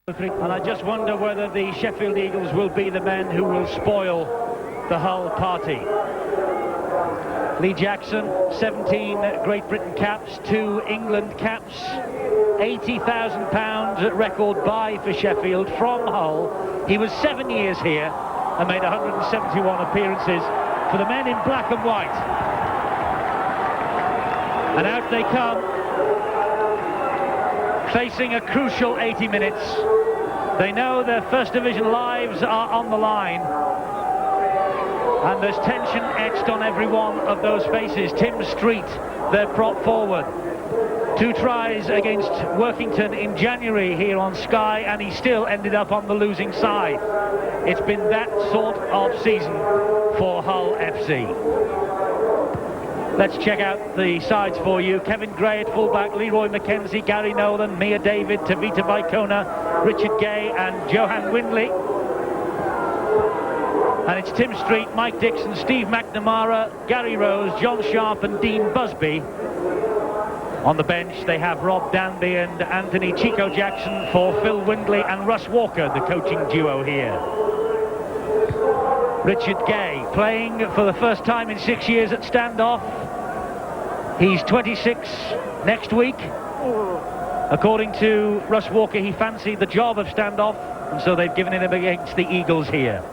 And I just wonder whether the Sheffield Eagles will be the men who will spoil the Hull party. Lee Jackson, 17 Great Britain caps, 2 England caps, £80,000 record buy for Sheffield from Hull. He was 7 years here and made 171 appearances for the men in black and white. And out they come, facing a crucial 80 minutes. They know their First Division lives are on the line, and there's tension etched on every one of those faces. Tim Street, their prop forward, 2 tries against Workington in January here on Sky, and he still ended up on the losing side. It's been that sort of season for Hull FC. Let's check out the sides for you. Kevin Gray at fullback, Leroy McKenzie, Gary Nolan, Mia David, Tavita Vaikona, Richard Gay and Johan Windley. And it's Tim Street, Mike Dixon, Steve McNamara, Gary Rose, John Sharp and Dean Busby. On the bench they have Rob Danby and Anthony Chico Jackson for Phil Windley and Russ Walker, the coaching duo here. Richard Gay playing for the first time in 6 years at Standoff. He's 26 next week. According to Russ Walker, he fancied the job of Standoff, and so they've given him against the Eagles here.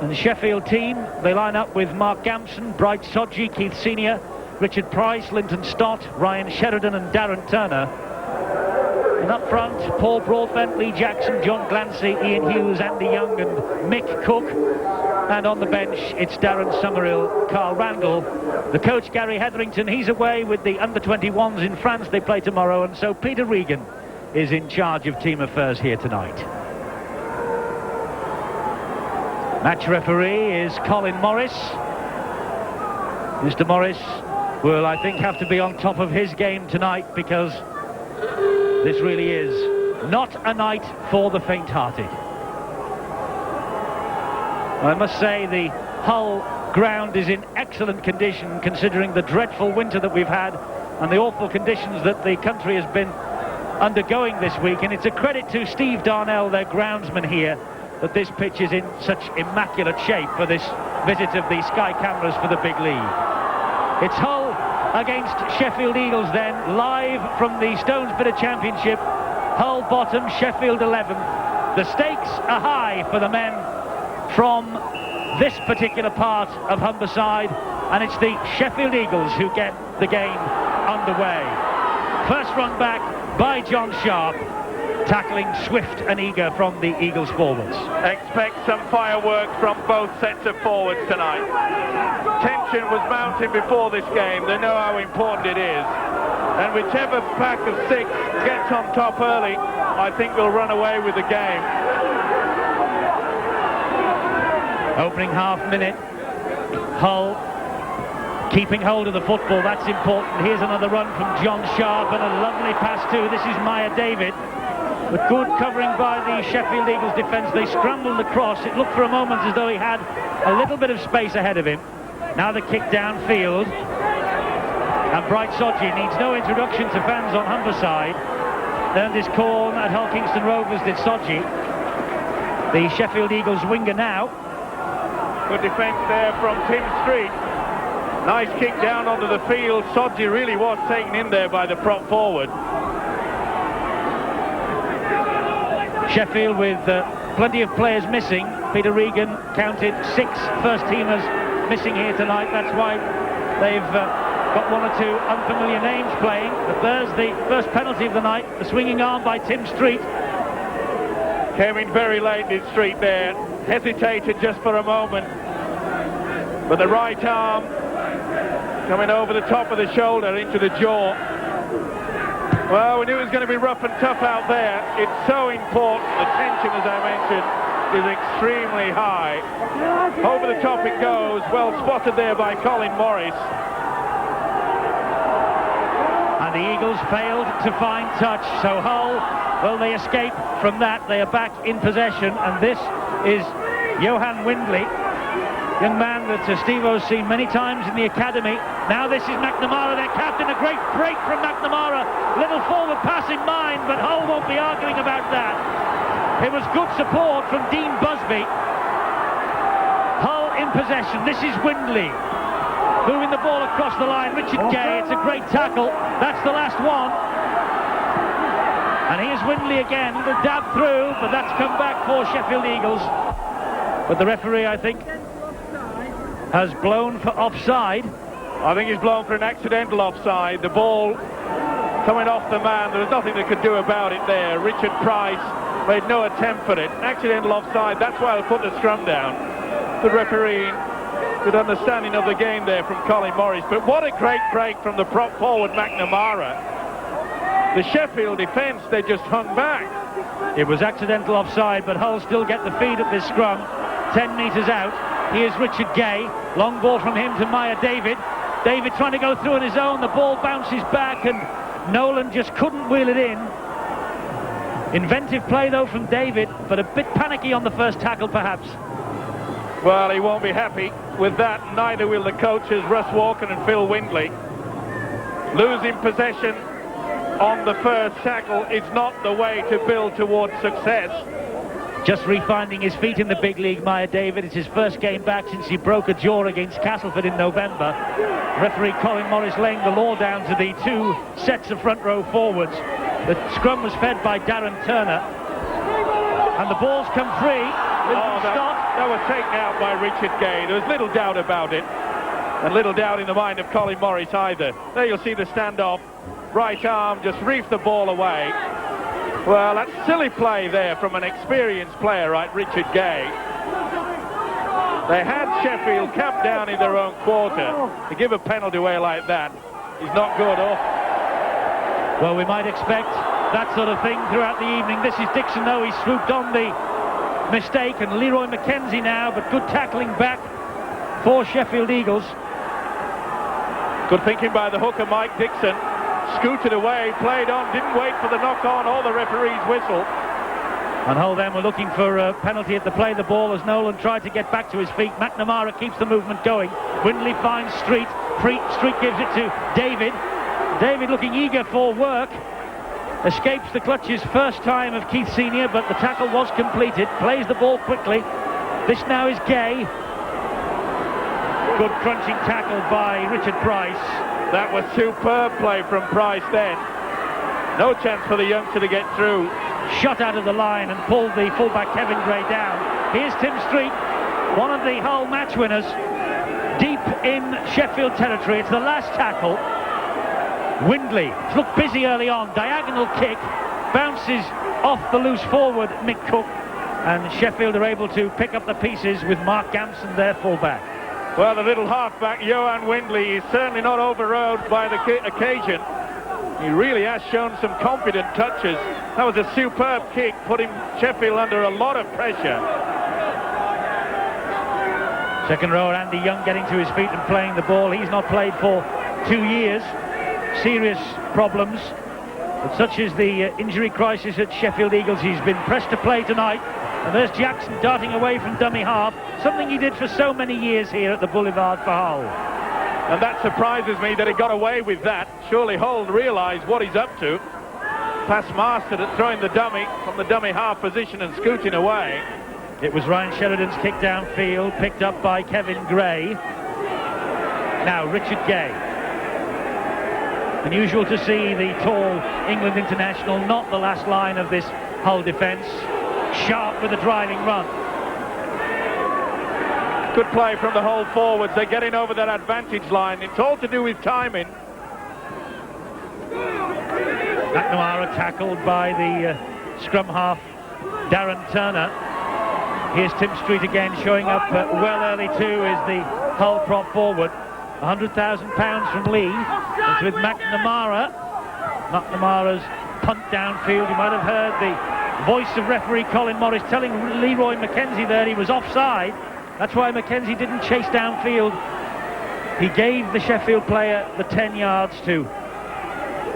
And the Sheffield team, they line up with Mark Gampson, Bright Sodji, Keith Senior, Richard Price, Linton Stott, Ryan Sheridan and Darren Turner. And up front, Paul Broadbent, Lee Jackson, John Glancy, Ian Hughes, Andy Young and Mick Cook. And on the bench, it's Darren Summerhill, Carl Randall. The coach, Gary Hetherington, he's away with the under-21s in France. They play tomorrow, and so Peter Regan is in charge of team affairs here tonight. Match referee is Colin Morris. Mr. Morris will, I think, have to be on top of his game tonight, because this really is not a night for the faint-hearted. I must say the Hull ground is in excellent condition, considering the dreadful winter that we've had and the awful conditions that the country has been undergoing this week. And it's a credit to Steve Darnell, their groundsman here, that this pitch is in such immaculate shape for this visit of the Sky cameras for the big league. It's Hull against Sheffield Eagles then, live from the Stones Bitter Championship. Hull bottom, Sheffield 11th. The stakes are high for the men from this particular part of Humberside, and it's the Sheffield Eagles who get the game underway. First run back by John Sharp, tackling swift and eager from the Eagles forwards. Expect some fireworks from both sets of forwards tonight. Tension was mounting before this game. They know how important it is, and whichever pack of 6 gets on top early, I think will run away with the game. Opening half minute, Hull keeping hold of the football, that's important. Here's another run from John Sharp and a lovely pass too. This is Maya David. But good covering by the Sheffield Eagles defence. They scrambled across. It looked for a moment as though he had a little bit of space ahead of him. Now the kick downfield. And Bright Sodji needs no introduction to fans on Humberside. Earned his corn at Hull Kingston Rovers, did Sodji. The Sheffield Eagles winger now. Good defence there from Tim Street. Nice kick down onto the field. Sodji really was taken in there by the prop forward. Sheffield with plenty of players missing. Peter Regan counted 6 first-teamers missing here tonight. That's why they've got 1 or 2 unfamiliar names playing. But there's the first penalty of the night. The swinging arm by Tim Street. Came in very late, did Street there. Hesitated just for a moment. But the right arm coming over the top of the shoulder into the jaw. Well, we knew it was going to be rough and tough out there. It's so important. The tension, as I mentioned, is extremely high. Over the top it goes. Well spotted there by Colin Morris. And the Eagles failed to find touch. So Hull, well, they escape from that. They are back in possession. And this is Johan Windley, young man that Steve-O's seen many times in the academy. Now this is McNamara, their captain. A great break from McNamara. Little forward pass in mind, but Hull won't be arguing about that. It was good support from Dean Busby. Hull in possession. This is Windley moving the ball across the line. Richard Gay, it's a great tackle. That's the last one. And here's Windley again. Little dab through, but that's come back for Sheffield Eagles. But the referee, I think, has blown for offside. I think he's blown for an accidental offside. The ball coming off the man. There was nothing they could do about it there. Richard Price made no attempt for it. Accidental offside. That's why they put the scrum down. The referee, good understanding of the game there from Colin Morris. But what a great break from the prop forward McNamara. The Sheffield defence, they just hung back. It was accidental offside, but Hull still get the feed at this scrum. 10 metres out. Here's Richard Gay. Long ball from him to Maya David. David trying to go through on his own. The ball bounces back and Nolan just couldn't wheel it in. Inventive play though from David, but a bit panicky on the first tackle perhaps. Well, he won't be happy with that. Neither will the coaches, Russ Walker and Phil Windley. Losing possession on the first tackle is not the way to build towards success. Just refinding his feet in the big league, Maya David. It's his first game back since he broke a jaw against Castleford in November. Referee Colin Morris laying the law down to the two sets of front row forwards. The scrum was fed by Darren Turner. And the ball's come free. That was taken out by Richard Gay. There was little doubt about it. And little doubt in the mind of Colin Morris either. There you'll see the standoff. Right arm just reefed the ball away. Well, that's silly play there from an experienced player like Richard Gay. They had Sheffield camped down in their own quarter. To give a penalty away like that is not good off. Well, we might expect that sort of thing throughout the evening. This is Dixon, though. He swooped on the mistake, and Leroy McKenzie now, but good tackling back for Sheffield Eagles. Good thinking by the hooker, Mike Dixon. Scooted away, played on, didn't wait for the knock-on or the referee's whistle. And Hull then were looking for a penalty at the play the ball as Nolan tried to get back to his feet. McNamara keeps the movement going. Windley finds Street. Street gives it to David. David looking eager for work. Escapes the clutches first time of Keith Senior, but the tackle was completed. Plays the ball quickly. This now is Gay. Good crunching tackle by Richard Price. That was superb play from Price then. No chance for the youngster to get through. Shot out of the line and pulled the fullback Kevin Gray down. Here's Tim Street, one of the Hull match winners, deep in Sheffield territory. It's the last tackle. Windley looked busy early on. Diagonal kick, bounces off the loose forward Mick Cook, and Sheffield are able to pick up the pieces with Mark Gamson, their fullback. Well, the little halfback, Johan Windley, is certainly not overrode by the occasion. He really has shown some confident touches. That was a superb kick, putting Sheffield under a lot of pressure. Second rower, Andy Young getting to his feet and playing the ball. He's not played for 2 years. Serious problems. But such is the injury crisis at Sheffield Eagles. He's been pressed to play tonight. And there's Jackson darting away from dummy half, something he did for so many years here at the Boulevard for Hull. And that surprises me that he got away with that. Surely Hull realised what he's up to. Pass mastered at throwing the dummy from the dummy half position and scooting away. It was Ryan Sheridan's kick downfield, picked up by Kevin Gray. Now Richard Gay. Unusual to see the tall England international, not the last line of this Hull defence. Sharp with a driving run. Good play from the Hull forwards. They're getting over that advantage line. It's all to do with timing. McNamara tackled by the scrum half Darren Turner. Here's Tim Street again, showing up well early too, is the Hull prop forward. £100,000 from Lee. It's with McNamara. McNamara's punt downfield. You might have heard the voice of referee Colin Morris telling Leroy McKenzie there he was offside. That's why McKenzie didn't chase downfield. He gave the Sheffield player the 10 yards to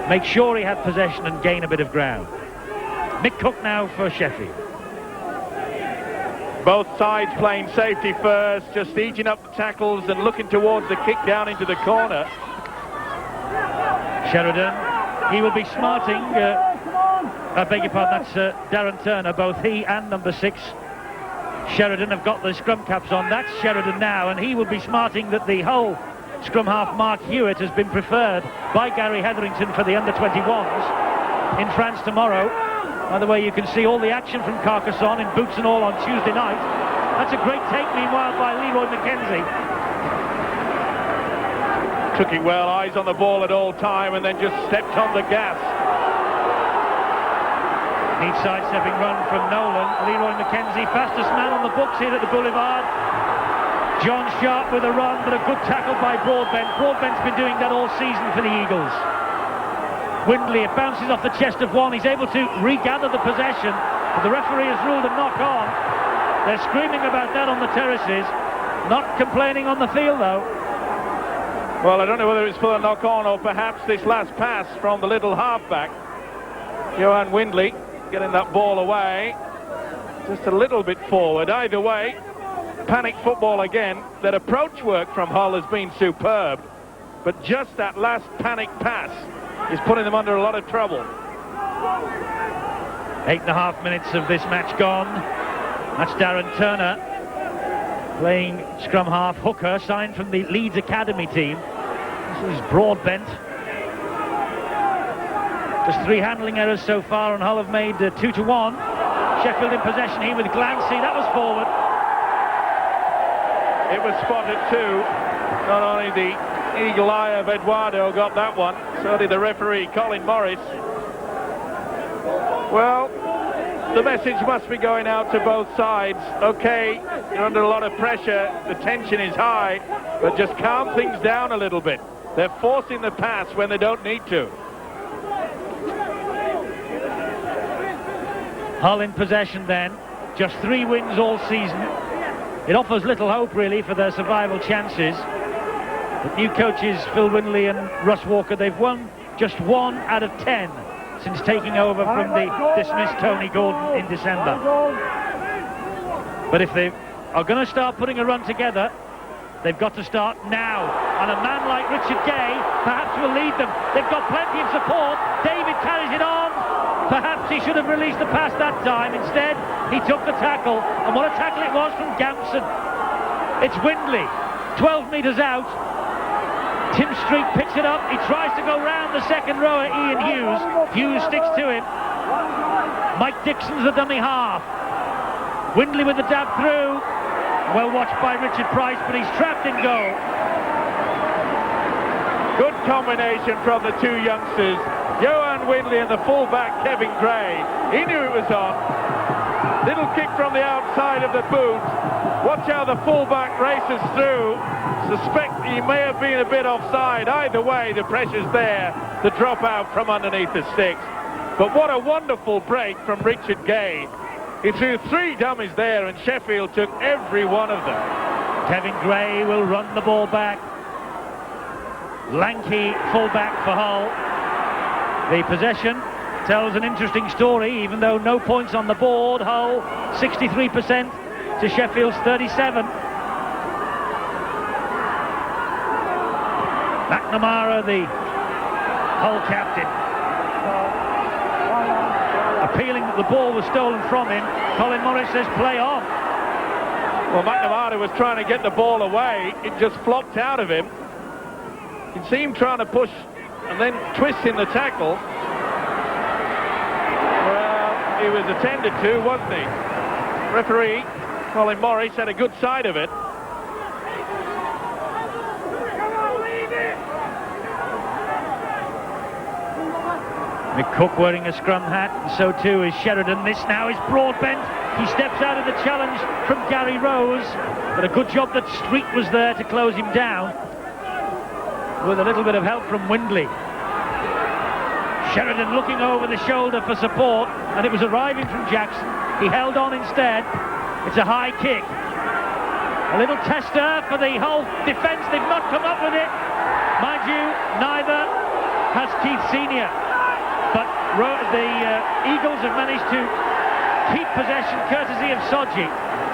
make sure he had possession and gain a bit of ground. Mick Cook now for Sheffield. Both sides playing safety first, just eating up the tackles and looking towards the kick down into the corner. Sheridan, he will be smarting I beg your pardon, that's Darren Turner. Both he and number 6 Sheridan have got the scrum caps on. That's Sheridan now, and he will be smarting that the Hull scrum half Mark Hewitt has been preferred by Gary Hetherington for the under-21s in France tomorrow. By the way, you can see all the action from Carcassonne in boots and all on Tuesday night. That's a great take, meanwhile, by Leroy McKenzie. Took it well, eyes on the ball at all time, and then just stepped on the gas. Neat side-stepping run from Nolan. Leroy McKenzie, fastest man on the books here at the Boulevard. John Sharp with a run, but a good tackle by Broadbent. Broadbent's been doing that all season for the Eagles. Windley, it bounces off the chest of one. He's able to regather the possession, but the referee has ruled a knock-on. They're screaming about that on the terraces. Not complaining on the field, though. Well, I don't know whether it's for a knock-on or perhaps this last pass from the little halfback. Johan Windley getting that ball away. Just a little bit forward. Either way, panic football again. That approach work from Hull has been superb. But just that last panic pass is putting them under a lot of trouble. 8.5 minutes of this match gone. That's Darren Turner playing scrum half hooker, signed from the Leeds Academy team. This is Broadbent. There's 3 handling errors so far, and Hull have made 2-1. Sheffield in possession here with Glancy. That was forward. It was spotted too. Not only the eagle eye of Eduardo got that one, so did the referee, Colin Morris. Well, the message must be going out to both sides. Okay, you're under a lot of pressure, the tension is high, but just calm things down a little bit. They're forcing the pass when they don't need to. Hull in possession then. Just 3 wins all season. It offers little hope, really, for their survival chances. The new coaches, Phil Windley and Russ Walker, they've won just 1 out of 10 since taking over from the dismissed Tony Gordon in December. But if they are going to start putting a run together, they've got to start now. And a man like Richard Gay perhaps will lead them. They've got plenty of support. David carries it on. Perhaps he should have released the pass that time. Instead, he took the tackle. And what a tackle it was from Gamson. It's Windley, 12 metres out. Tim Street picks it up. He tries to go round the second rower, Ian Hughes. Hughes sticks to him. Mike Dixon's the dummy half. Windley with the dab through. Well watched by Richard Price, but he's trapped in goal. Good combination from the 2 youngsters. Johan Windley and the fullback Kevin Gray. He knew it was on. Little kick from the outside of the boot. Watch how the fullback races through. Suspect he may have been a bit offside. Either way, the pressure's there. The drop out from underneath the sticks. But what a wonderful break from Richard Gay. He threw 3 dummies there, and Sheffield took every one of them. Kevin Gray will run the ball back. Lanky fullback for Hull. The possession tells an interesting story, even though no points on the board. Hull 63% to Sheffield's 37. McNamara, the Hull captain, appealing that the ball was stolen from him. Colin Morris says play on. Well, McNamara was trying to get the ball away. It just flopped out of him. You can see him trying to push and then twisting the tackle. Well, he was attended to, wasn't he? Referee Colin Morris had a good side of it. McCook wearing a scrum hat, and so too is Sheridan. This now is Broadbent. He steps out of the challenge from Gary Rose, but a good job that Street was there to close him down, with a little bit of help from Windley. Sheridan looking over the shoulder for support, and it was arriving from Jackson. He held on instead. It's a high kick. A little tester for the Hull defence. They've not come up with it. Mind you, neither has Keith Senior. But the Eagles have managed to keep possession courtesy of Soji.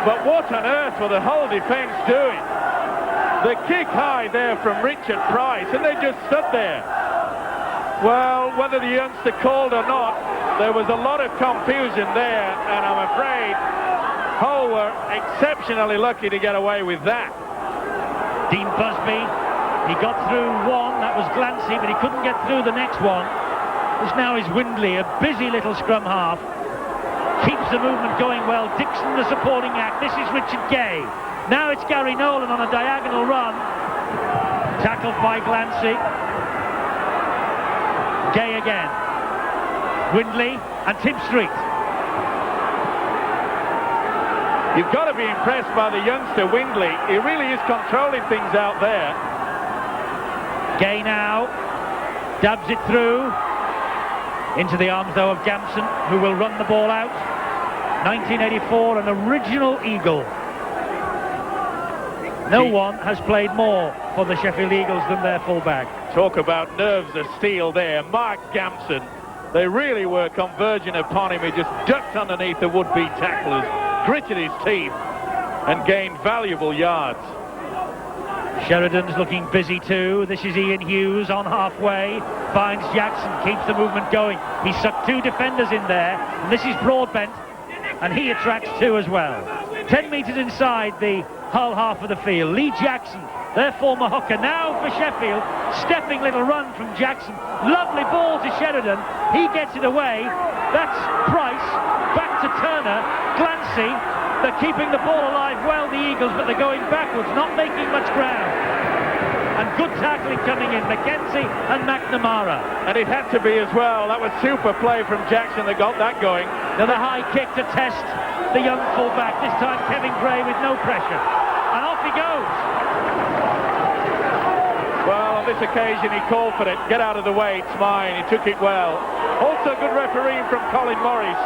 But what on earth were the Hull defence doing? The kick high there from Richard Price, and they just stood there. Well, whether the youngster called or not, there was a lot of confusion there, and I'm afraid Hull were exceptionally lucky to get away with that. Dean Busby, he got through one, that was Glancy, but he couldn't get through the next one. This now is Windley, a busy little scrum half. Keeps the movement going well. Dixon, the supporting act. This is Richard Gay. Now it's Gary Nolan on a diagonal run. Tackled by Glancy. Gay again. Windley and Tim Street. You've got to be impressed by the youngster Windley. He really is controlling things out there. Gay now dabs it through into the arms though of Gamson, who will run the ball out. 1984, an original Eagle. No one has played more for the Sheffield Eagles than their fullback. Talk about nerves of steel there. Mark Gamson, they really were converging upon him. He just ducked underneath the would-be tacklers, gritted his teeth and gained valuable yards. Sheridan's looking busy too. This is Ian Hughes on halfway. Finds Jackson, keeps the movement going. He sucked two defenders in there. And this is Broadbent, and he attracts two as well. 10 metres inside the Hull half of the field. Lee Jackson, their former hooker, now for Sheffield. Stepping little run from Jackson. Lovely ball to Sheridan. He gets it away. That's Price. Back to Turner. Glancy. They're keeping the ball alive well, the Eagles, but they're going backwards, not making much ground. And good tackling coming in, McKenzie and McNamara. And it had to be as well. That was super play from Jackson that got that going. Another high kick to test the young fullback. This time Kevin Gray with no pressure. And off he goes. Well, on this occasion he called for it. Get out of the way, it's mine. He took it well. Also good refereeing from Colin Morris.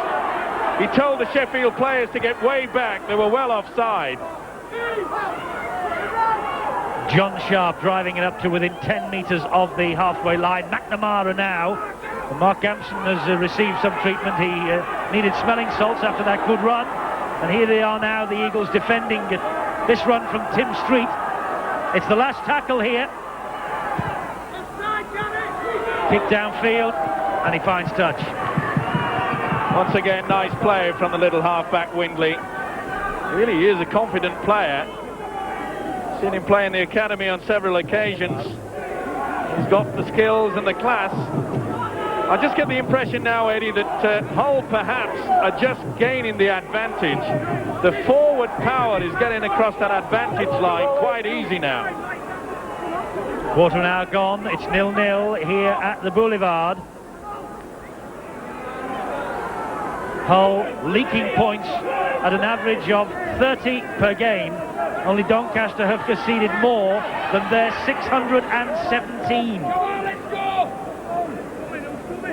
He told the Sheffield players to get way back. They were well offside. John Sharp driving it up to within 10 metres of the halfway line. McNamara now. And Mark Gamson has received some treatment. He needed smelling salts after that good run. And here they are now, the Eagles defending this run from Tim Street. It's the last tackle here. Kick downfield, and he finds touch. Once again, nice play from the little halfback Windley. He really is a confident player. Seen him play in the academy on several occasions. He's got the skills and the class. I just get the impression now, Eddie, that Hull perhaps are just gaining the advantage. The forward power is getting across that advantage line quite easy now. Quarter an hour gone. It's 0-0 here at the Boulevard. Hull leaking points at an average of 30 per game. Only Doncaster have conceded more than their 617.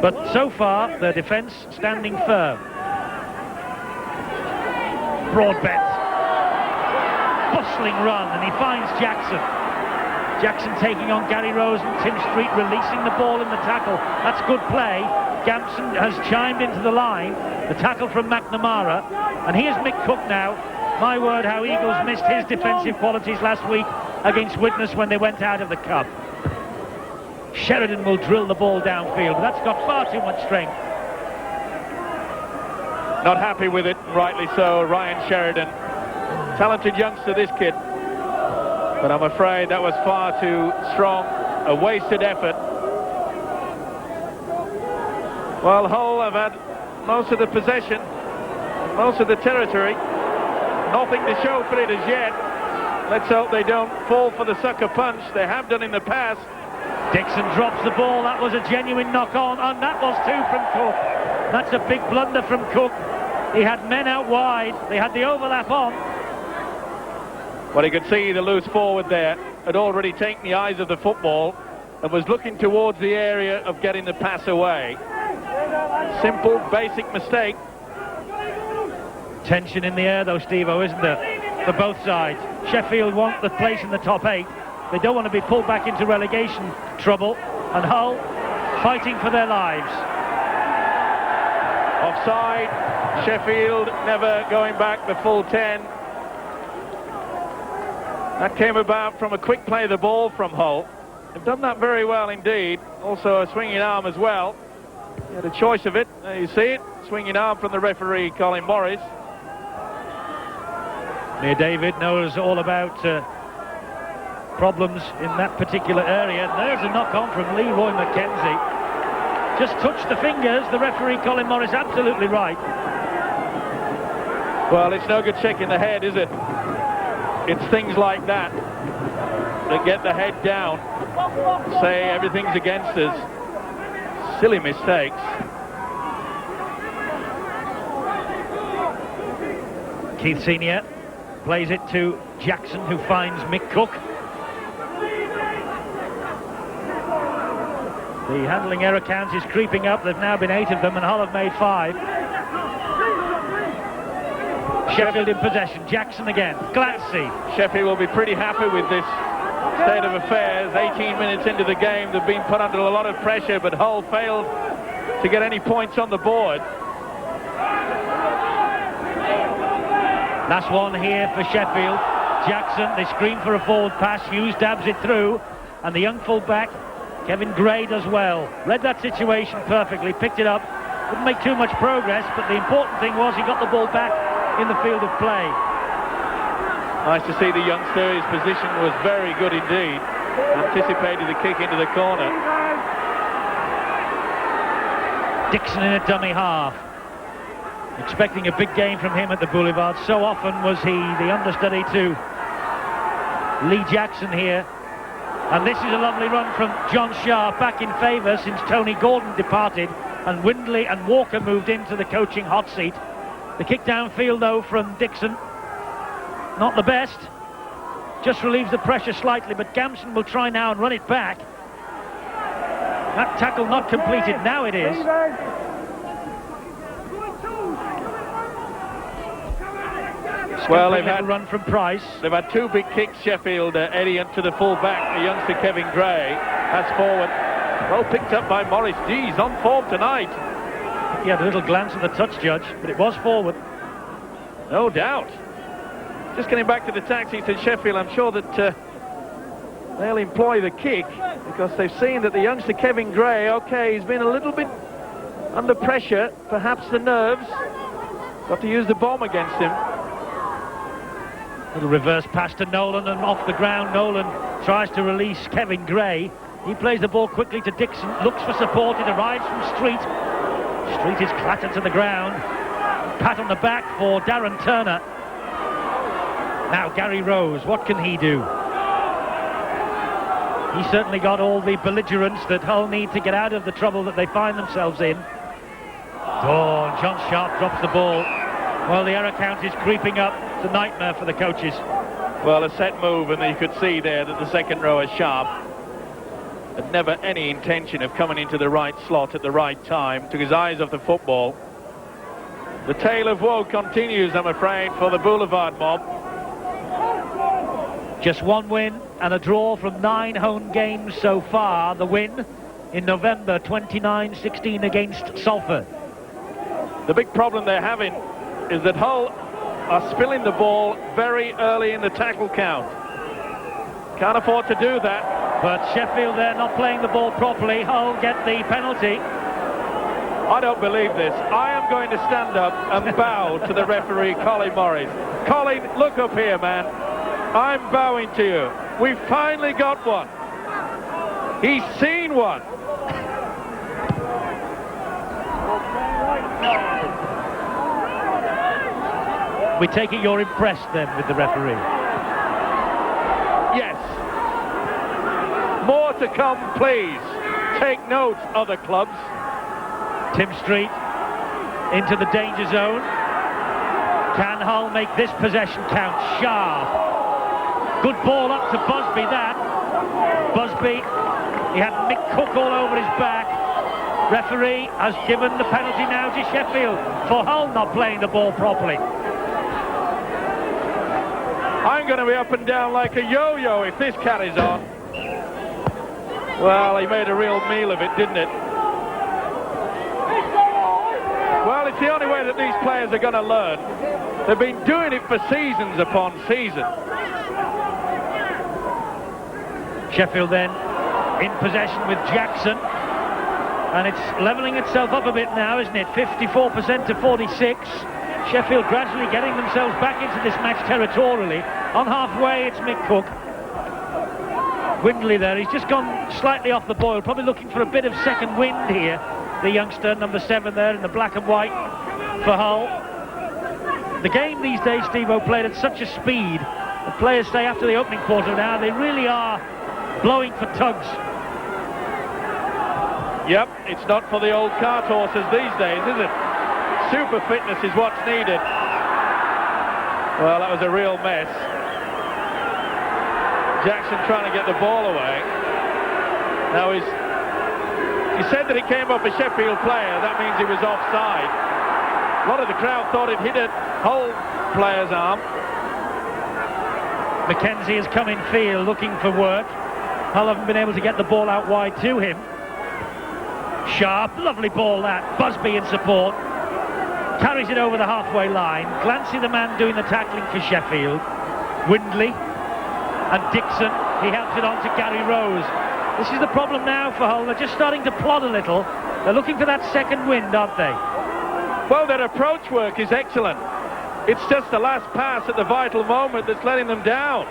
But so far, their defence standing firm. Broadbent. Bustling run, and he finds Jackson. Jackson taking on Gary Rose and Tim Street, releasing the ball in the tackle. That's good play. Gamson has chimed into the line. The tackle from McNamara. And here's Mick Cook now. My word, how Eagles missed his defensive qualities last week against Widnes when they went out of the cup. Sheridan will drill the ball downfield, but that's got far too much strength. Not happy with it, rightly so, Ryan Sheridan. Talented youngster, this kid. But I'm afraid that was far too strong, a wasted effort. Well, Hull have had most of the possession, most of the territory. Nothing to show for it as yet. Let's hope they don't fall for the sucker punch. They have done in the past. Dixon drops the ball. That was a genuine knock-on, and that was two from Cook. That's a big blunder from Cook. He had men out wide. They had the overlap on. Well, you could see the loose forward there had already taken the eyes of the football and was looking towards the area of getting the pass away. Simple, basic mistake. Tension in the air, though, Steve-O, isn't there? For both sides. Sheffield want the place in the top 8. They don't want to be pulled back into relegation trouble. And Hull fighting for their lives. Offside. Sheffield never going back the full 10. That came about from a quick play of the ball from Hull. They've done that very well indeed. Also a swinging arm as well. Had a choice of it. There you see it. Swinging arm from the referee, Colin Morris. Mayor David knows all about problems in that particular area. There's a knock-on from Leroy McKenzie. Just touched the fingers. The referee, Colin Morris, absolutely right. Well, it's no good shaking the head, is it? It's things like that that get the head down, say everything's against us. Silly mistakes. Keith Senior plays it to Jackson, who finds Mick Cook. The handling error count is creeping up. There've now been 8 of them, and Hull have made 5. Sheffield in possession. Jackson again. Glassy. Sheffield will be pretty happy with this state of affairs. 18 minutes into the game, they've been put under a lot of pressure, but Hull failed to get any points on the board. Last one here for Sheffield. Jackson, they scream for a forward pass. Hughes dabs it through, and the young fullback Kevin Gray does well. Read that situation perfectly, picked it up. Didn't make too much progress, but the important thing was he got the ball back in the field of play. Nice to see the youngster. His position was very good indeed. Anticipated the kick into the corner. Dixon in a dummy half. Expecting a big game from him at the Boulevard. So often was he the understudy to Lee Jackson here. And this is a lovely run from John Sharp, back in favour since Tony Gordon departed and Windley and Walker moved into the coaching hot seat. The kick downfield though from Dixon, not the best, just relieves the pressure slightly, but Gamson will try now and run it back. That tackle not completed, now it is. Well, they've had a run from Price. They've had 2 big kicks, Sheffield. Eddie to the full-back, the youngster Kevin Gray. That's forward. Well picked up by Morris. He's on form tonight. He had a little glance at the touch judge, but it was forward. No doubt. Just getting back to the tactics at Sheffield, I'm sure that they'll employ the kick because they've seen that the youngster Kevin Gray, okay, he's been a little bit under pressure, perhaps the nerves. Got to use the bomb against him. Little reverse pass to Nolan, and off the ground Nolan tries to release Kevin Gray. He plays the ball quickly to Dixon, looks for support, it arrives from Street. Street is clattered to the ground. Pat on the back for Darren Turner. Now Gary Rose, what can he do? He certainly got all the belligerence that Hull need to get out of the trouble that they find themselves in. Oh, and John Sharp drops the ball. Well, the error count is creeping up. It's a nightmare for the coaches. Well, a set move, and you could see there that the second rower, Sharp, had never any intention of coming into the right slot at the right time. Took his eyes off the football. The tale of woe continues, I'm afraid, for the Boulevard mob. Just 1 win and a draw from 9 home games so far. The win in November 29-16 against Salford. The big problem they're having is that Hull are spilling the ball very early in the tackle count. Can't afford to do that. But Sheffield, they're not playing the ball properly. Hull get the penalty. I don't believe this. I am going to stand up and bow to the referee, Colin Morris. Colin, look up here, man. I'm bowing to you. We've finally got one. He's seen one. We take it you're impressed then with the referee? Yes. More to come, please. Take note, other clubs. Tim Street into the danger zone. Can Hull make this possession count? Sharp. Good ball up to Busby, that. Busby, he had Mick Cook all over his back. Referee has given the penalty now to Sheffield for Hull not playing the ball properly. I'm going to be up and down like a yo-yo if this carries on. Well, he made a real meal of it, didn't it? Well, it's the only way that these players are going to learn. They've been doing it for seasons upon season. Sheffield then in possession with Jackson. And it's levelling itself up a bit now, isn't it? 54% to 46. Sheffield gradually getting themselves back into this match territorially. On halfway, it's Mick Cook. Windley there, he's just gone slightly off the boil, probably looking for a bit of second wind here. The youngster, number 7 there in the black and white for Hull. The game these days, Steve-O, played at such a speed. The players say after the opening quarter now, they really are blowing for tugs. Yep, it's not for the old cart horses these days, is it? Super fitness is what's needed. Well, that was a real mess. Jackson trying to get the ball away. Now he said that he came up a Sheffield player. That means he was offside. A lot of the crowd thought it hit a Hull player's arm. Mackenzie has come in field looking for work. Hull haven't been able to get the ball out wide to him. Sharp, lovely ball that. Busby in support. Carries it over the halfway line. Glancy, the man doing the tackling for Sheffield. Windley and Dixon. He helps it on to Gary Rose. This is the problem now for Hull. They're just starting to plod a little. They're looking for that second wind, aren't they? Well, their approach work is excellent. It's just the last pass at the vital moment that's letting them down.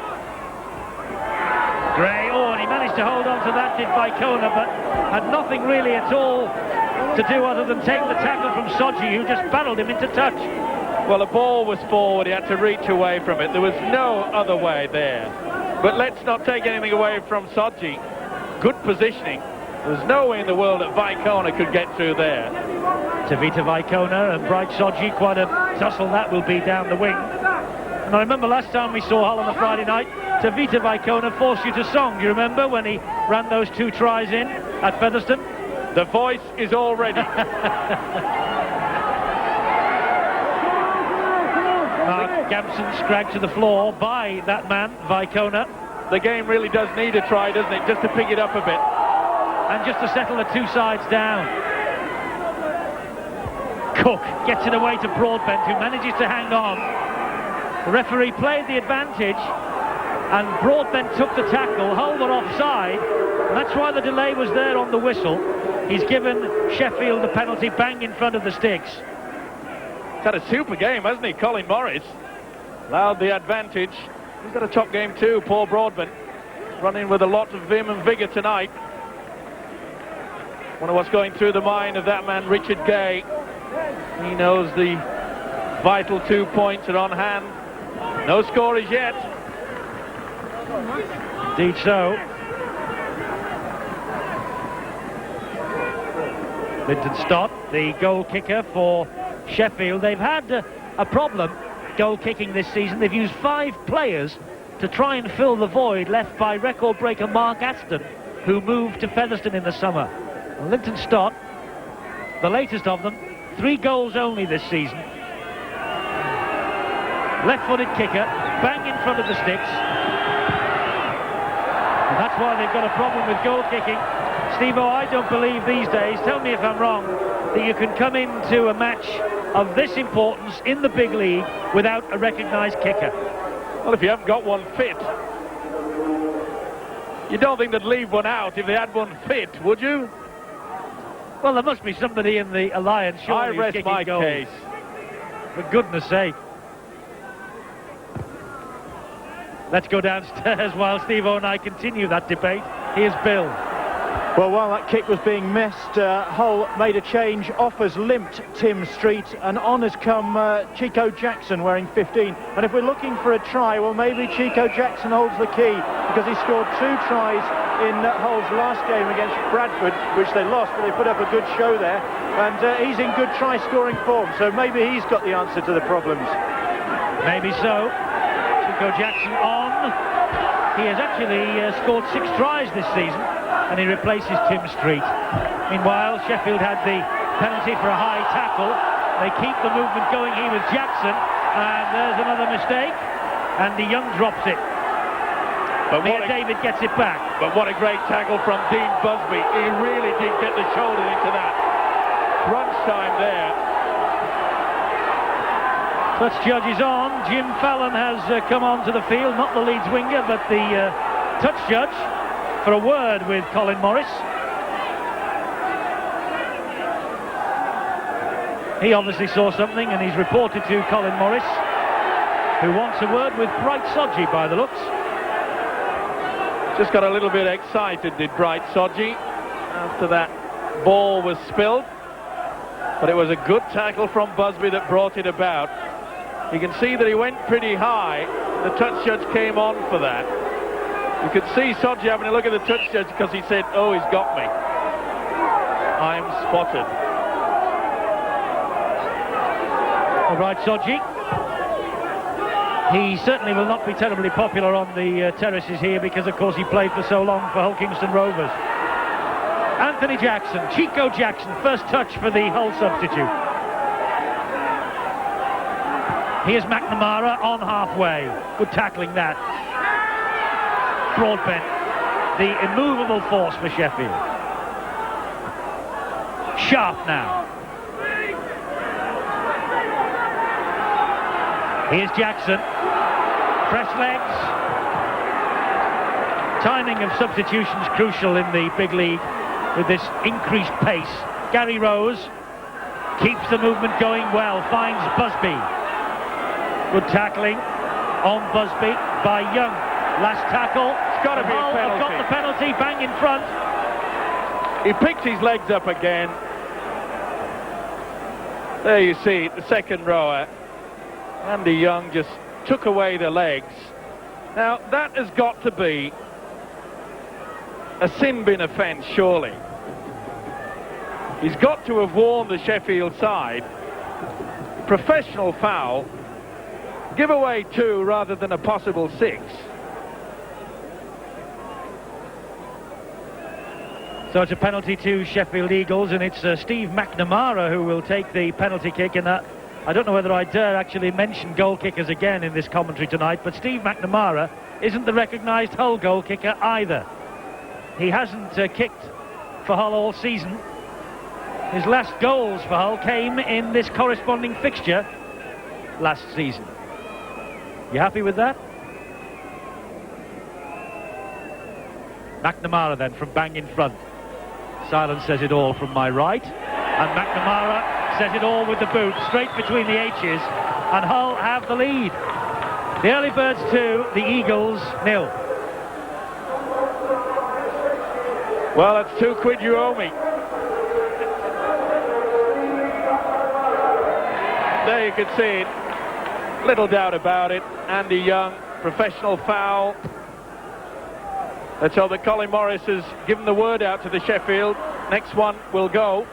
Gray, and he managed to hold on to that, did Vicona, but had nothing really at all to do other than take the tackle from Soji, who just barreled him into touch. Well, the ball was forward. He had to reach away from it. There was no other way there. But let's not take anything away from Soji. Good positioning. There's no way in the world that Vicona could get through there. Tavita Vicona and Bright Soji, quite a tussle that will be down the wing. And I remember last time we saw Hull on the Friday night, Tavita Vicona forced you to song. Do you remember when he ran those 2 tries in at Featherstone? The voice is all ready. Gamson scragged to the floor by that man, Vicona. The game really does need a try, doesn't it? Just to pick it up a bit. And just to settle the 2 sides down. Cook gets it away to Broadbent, who manages to hang on. The referee played the advantage, and Broadbent took the tackle. Hull were offside, and that's why the delay was there on the whistle. He's given Sheffield the penalty bang in front of the sticks. He's had a super game, hasn't he, Colin Morris? Allowed the advantage. He's got a top game too, Paul Broadbent. Running with a lot of vim and vigour tonight. Wonder what's going through the mind of that man, Richard Gay. He knows the vital 2 points are on hand. No score as yet. Indeed so. Linton Stott, the goal kicker for Sheffield. They've had a problem goal kicking this season. They've used 5 players to try and fill the void left by record breaker Mark Aston, who moved to Featherstone in the summer. And Linton Stott, the latest of them, 3 goals only this season. Left-footed kicker, bang in front of the sticks. And that's why they've got a problem with goal kicking. Steve-O, I don't believe these days, tell me if I'm wrong, that you can come into a match of this importance in the big league without a recognised kicker. Well, if you haven't got one fit, you don't think they'd leave one out if they had one fit, would you? Well, there must be somebody in the alliance, surely, I rest my case. For goodness sake. Let's go downstairs while Steve-O and I continue that debate. Here's Bill. Well, while that kick was being missed, Hull made a change. Off has limped Tim Street, and on has come Chico Jackson wearing 15. And if we're looking for a try, well, maybe Chico Jackson holds the key, because he scored 2 tries in Hull's last game against Bradford, which they lost, but they put up a good show there. And he's in good try-scoring form, so maybe he's got the answer to the problems. Maybe so. Chico Jackson on. He has actually scored 6 tries this season, and he replaces Tim Street. Meanwhile, Sheffield had the penalty for a high tackle. They keep the movement going here with Jackson, and there's another mistake, and the Young drops it. But David gets it back. But what a great tackle from Dean Busby. He really did get the shoulder into that. Crunch time there. Touch judge is on. Jim Fallon has come onto the field, not the Leeds winger, but the touch judge, for a word with Colin Morris. He obviously saw something, and he's reported to Colin Morris, who wants a word with Bright Sodji by the looks. Just got a little bit excited, did Bright Sodji, after that ball was spilled. But it was a good tackle from Busby that brought it about. You can see that he went pretty high. The touch judge came on for that. You could see Sodji having a look at the touch judge because he said, "Oh, he's got me. I'm spotted." All right, Sodji. He certainly will not be terribly popular on the terraces here because, of course, he played for so long for Hull Kingston Rovers. Anthony Jackson, Chico Jackson, first touch for the Hull substitute. Here's McNamara on halfway. Good tackling that. Broadbent, the immovable force for Sheffield. Sharp now. Here's Jackson. Fresh legs. Timing of substitutions crucial in the big league with this increased pace. Gary Rose keeps the movement going well, finds Busby. Good tackling on Busby by Young. Last tackle. It's got to be a penalty. Got the penalty, bang in front. He picked his legs up again. There you see the second rower. Andy Young just took away the legs. Now that has got to be a sin bin offence, surely. He's got to have warned the Sheffield side. Professional foul. Give away 2 rather than a possible 6. So it's a penalty to Sheffield Eagles, and it's Steve McNamara who will take the penalty kick. And I don't know whether I dare actually mention goal kickers again in this commentary tonight, but Steve McNamara isn't the recognised Hull goal kicker either. He hasn't kicked for Hull all season. His last goals for Hull came in this corresponding fixture last season. You happy with that? McNamara then from bang in front. Silence says it all from my right. And McNamara says it all with the boot, straight between the H's. And Hull have the lead. The Early Birds 2, the Eagles 0. Well, that's £2 you owe me. There you can see it. Little doubt about it. Andy Young, professional foul. Let's hope that Colin Morris has given the word out to the Sheffield. Next one will go.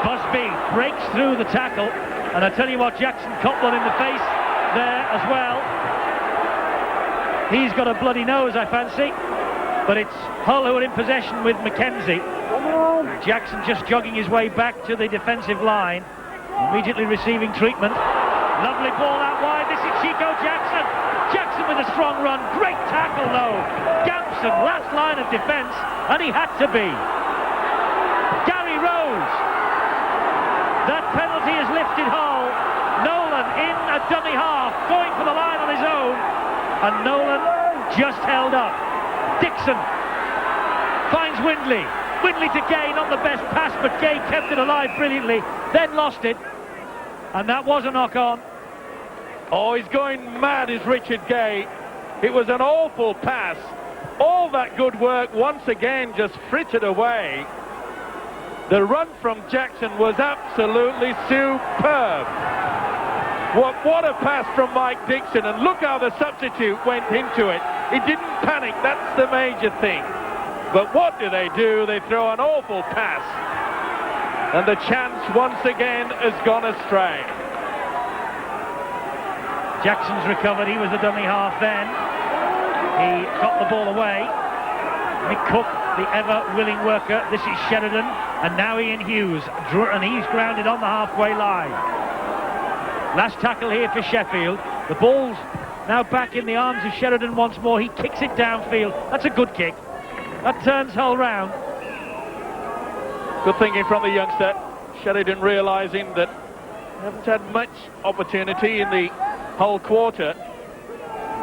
Busby breaks through the tackle, and I tell you what, Jackson caught one in the face there as well. He's got a bloody nose, I fancy, but it's Hull who are in possession with Mackenzie. Jackson just jogging his way back to the defensive line, immediately receiving treatment. Lovely ball out wide. This is Chico Jackson. Jackson with a strong run. Great tackle though. Gampson, last line of defence, and he had to be. Gary Rose. That penalty has lifted Hull. Nolan in a dummy half, going for the line on his own, and Nolan just held up. Dixon finds Windley. Windley to Gay, not the best pass, but Gay kept it alive brilliantly, then lost it, and that was a knock-on. Oh, he's going mad, is Richard Gay. It was an awful pass. All that good work once again just frittered away. The run from Jackson was absolutely superb. What a pass from Mike Dixon, and look how the substitute went into it. He didn't panic, that's the major thing. But what do? They throw an awful pass. And the chance once again has gone astray. Jackson's recovered, he was the dummy half then. He got the ball away. Mick Cook, the ever-willing worker. This is Sheridan, and now Ian Hughes, and he's grounded on the halfway line. Last tackle here for Sheffield. The ball's now back in the arms of Sheridan once more. He kicks it downfield. That's a good kick. That turns Hull round. Good thinking from the youngster. Sheridan realising that he hasn't had much opportunity in the Hull quarter.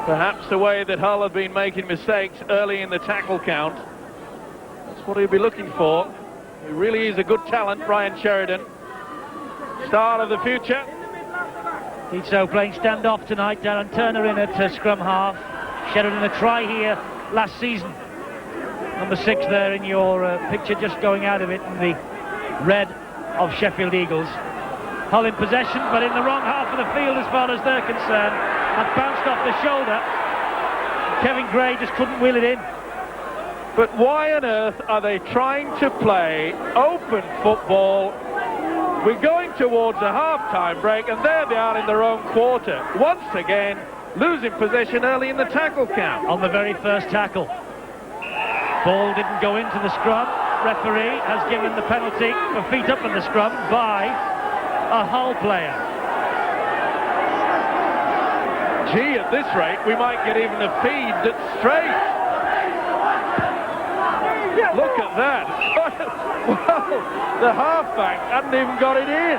Perhaps the way that Hull have been making mistakes early in the tackle count. That's what he'll be looking for. He really is a good talent, Brian Sheridan. star of the future. So playing standoff tonight. Darren Turner in at scrum half. Sheridan a try here last season. Number 6 there in your picture, just going out of it in the red of Sheffield Eagles. Hull in possession, but in the wrong half of the field as far as they're concerned, and bounced off the shoulder. Kevin Gray just couldn't wheel it in. But why on earth are they trying to play open football? We're going towards a half-time break, and there they are in their own quarter. Once again, losing possession early in the tackle count. On the very first tackle. Ball didn't go into the scrum. Referee has given the penalty for feet up in the scrum by a Hull player. Gee, at this rate, we might get even a feed that's straight. Look at that. Well, the halfback hadn't even got it in.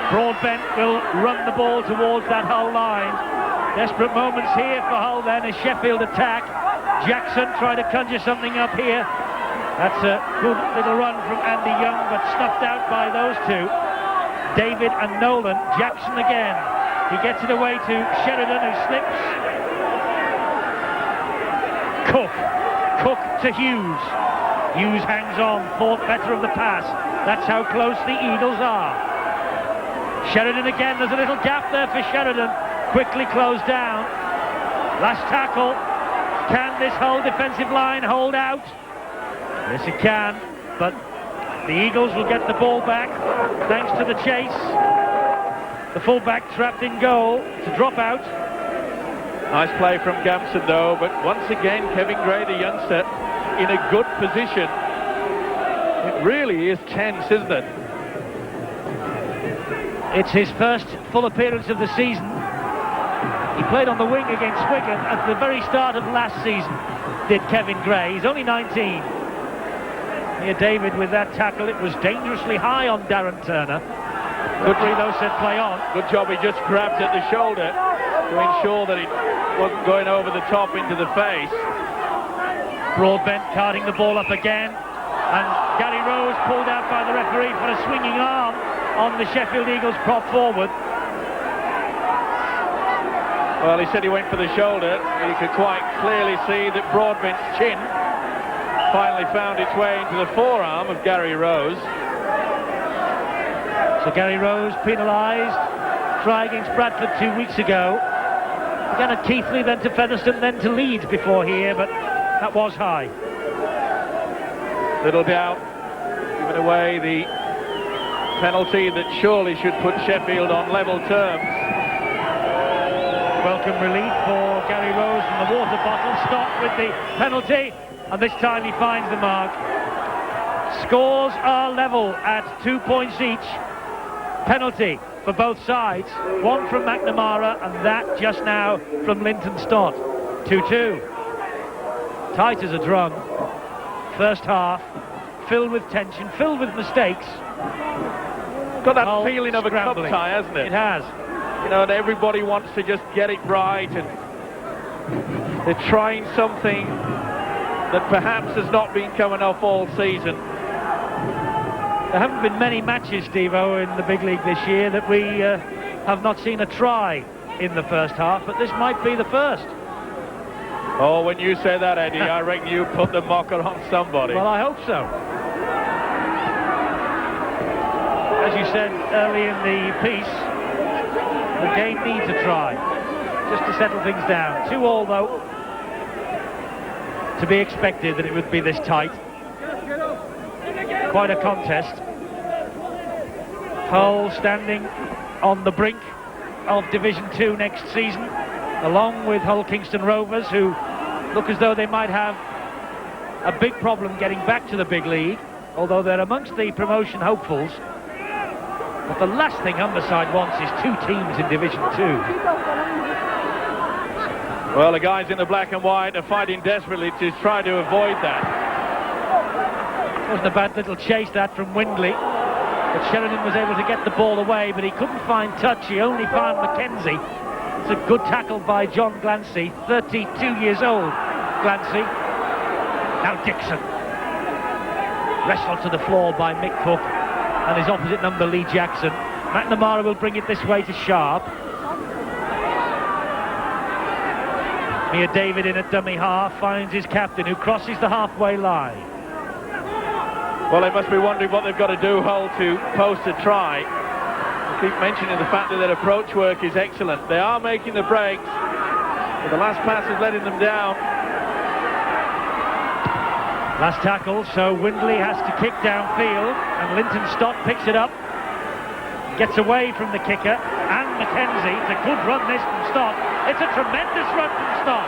Broadbent will run the ball towards that Hull line. Desperate moments here for Hull then as Sheffield attack. Jackson trying to conjure something up here. That's a good little run from Andy Young, but snuffed out by those two. David and Nolan. Jackson again. He gets it away to Sheridan, who slips. Cook to Hughes. Hughes hangs on, thought better of the pass. That's how close the Eagles are. Sheridan again, there's a little gap there for Sheridan. Quickly closed down. Last tackle. Can this whole defensive line hold out? Yes, it can, but the Eagles will get the ball back thanks to the chase. The fullback trapped in goal to drop out. Nice play from Gamson though, but once again Kevin Gray, the youngster, in a good position. It really is tense, isn't it? It's his first full appearance of the season. He played on the wing against Wigan at the very start of last season, did Kevin Gray. He's only 19. Here David with that tackle. It was dangerously high on Darren Turner. Goodry though said play on. Good job, he just grabbed at the shoulder to ensure that it wasn't going over the top into the face. Broadbent carting the ball up again, and Gary Rose pulled out by the referee for a swinging arm on the Sheffield Eagles prop forward. Well, he said he went for the shoulder. You could quite clearly see that Broadbent's chin finally found its way into the forearm of Gary Rose. So Gary Rose penalised. Try against Bradford 2 weeks ago. Began at Keighley, then to Featherstone, then to Leeds before here, but that was high. Little doubt, giving away the penalty that surely should put Sheffield on level terms. Welcome relief for Gary Rose from the water bottle. Stopped with the penalty, and this time he finds the mark. Scores are level at 2 points each. Penalty for both sides. One from McNamara, and that just now from Linton Stott. 2-2. Tight as a drum. First half, filled with tension, filled with mistakes. Got that feeling of a cup tie, hasn't it? It has. You know, and everybody wants to just get it right, and they're trying something that perhaps has not been coming off all season. There haven't been many matches, Steve-O, in the big league this year that we have not seen a try in the first half, but this might be the first. Oh, when you say that, Eddie, I reckon you put the mocker on somebody. Well, I hope so. As you said early in the piece, the game needs a try, just to settle things down. 2-2 though. To be expected that it would be this tight. Quite a contest. Hull standing on the brink of Division 2 next season, along with Hull Kingston Rovers, who look as though they might have a big problem getting back to the big league, although they're amongst the promotion hopefuls. But the last thing Humberside wants is 2 teams in Division 2. Well, the guys in the black and white are fighting desperately to try to avoid that. Wasn't a bad little chase that from Windley, but Sheridan was able to get the ball away, but he couldn't find touch. He only found Mackenzie. It's a good tackle by John Glancy, 32 years old, Glancy. Now Dixon. Wrestled to the floor by Mick Cook and his opposite number, Lee Jackson. McNamara will bring it this way to Sharp. Mia David in a dummy half finds his captain, who crosses the halfway line. Well, they must be wondering what they've got to do, Hull, to post a try. I keep mentioning the fact that their approach work is excellent. They are making the breaks, but the last pass is letting them down. Last tackle, so Windley has to kick downfield, and Linton Stott picks it up, gets away from the kicker, and Mackenzie. It's a good run this from Stott. It's a tremendous run from Stott.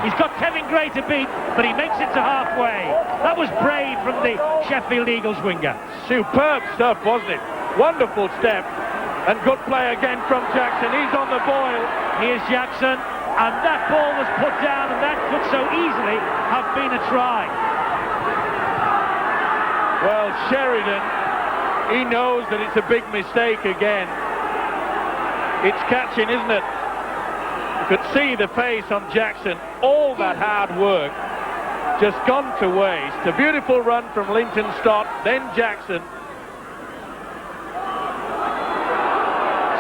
He's got Kevin Gray to beat, but he makes it to halfway. That was brave from the Sheffield Eagles winger. Superb stuff, wasn't it? Wonderful step, and good play again from Jackson. He's on the boil. Here's Jackson, and that ball was put down, and that could so easily have been a try. Well, Sheridan, he knows that it's a big mistake again. It's catching, isn't it? You could see the face on Jackson. All that hard work just gone to waste. A beautiful run from Linton Stott, then Jackson.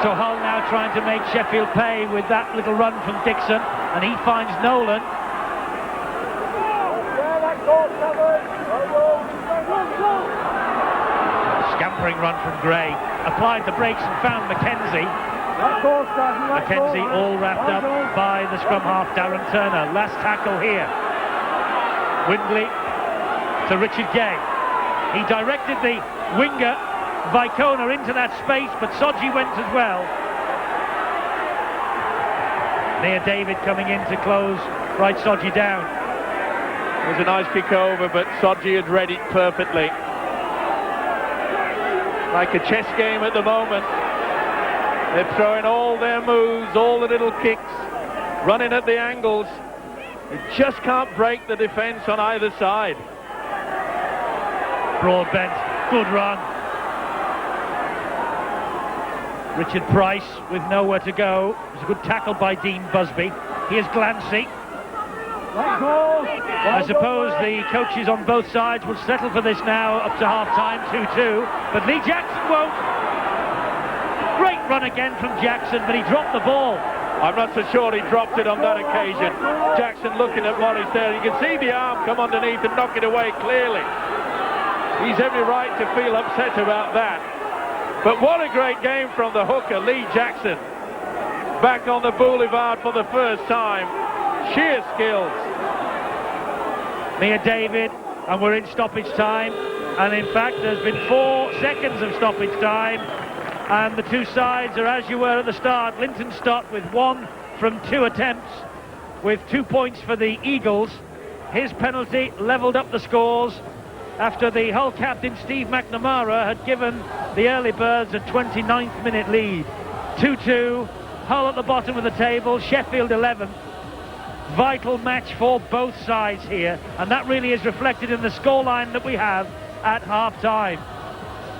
So Hull now trying to make Sheffield pay with that little run from Dixon, and he finds Nolan. Scampering run from Gray, applied the brakes and found Mackenzie. Mackenzie all wrapped up by the scrum half Darren Turner. Last tackle here. Windley to Richard Gay. He directed the winger Vicona into that space, but Sodji went as well. Mia David coming in to close right Sodji down. It was a nice kick over, but Sodji had read it perfectly. Like a chess game at the moment. They're throwing all their moves, all the little kicks, running at the angles. You just can't break the defence on either side. Broadbent, good run. Richard Price with nowhere to go. It was a good tackle by Dean Busby. Here's Glancy. I suppose the coaches on both sides will settle for this now up to half-time, 2-2. But Lee Jackson won't. Great run again from Jackson, but he dropped the ball. I'm not so sure he dropped it on that occasion. Jackson looking at Morris there. You can see the arm come underneath and knock it away clearly. He's every right to feel upset about that. But what a great game from the hooker, Lee Jackson. Back on the boulevard for the first time. Sheer skills. Mia David, and we're in stoppage time. And in fact, there's been 4 seconds of stoppage time. And the two sides are as you were at the start. Linton Stott with 1 from 2 attempts, with 2 points for the Eagles. His penalty levelled up the scores after the Hull captain Steve McNamara had given the early birds a 29th minute lead. 2-2, Hull at the bottom of the table, Sheffield 11th. Vital match for both sides here, and that really is reflected in the scoreline that we have at half-time.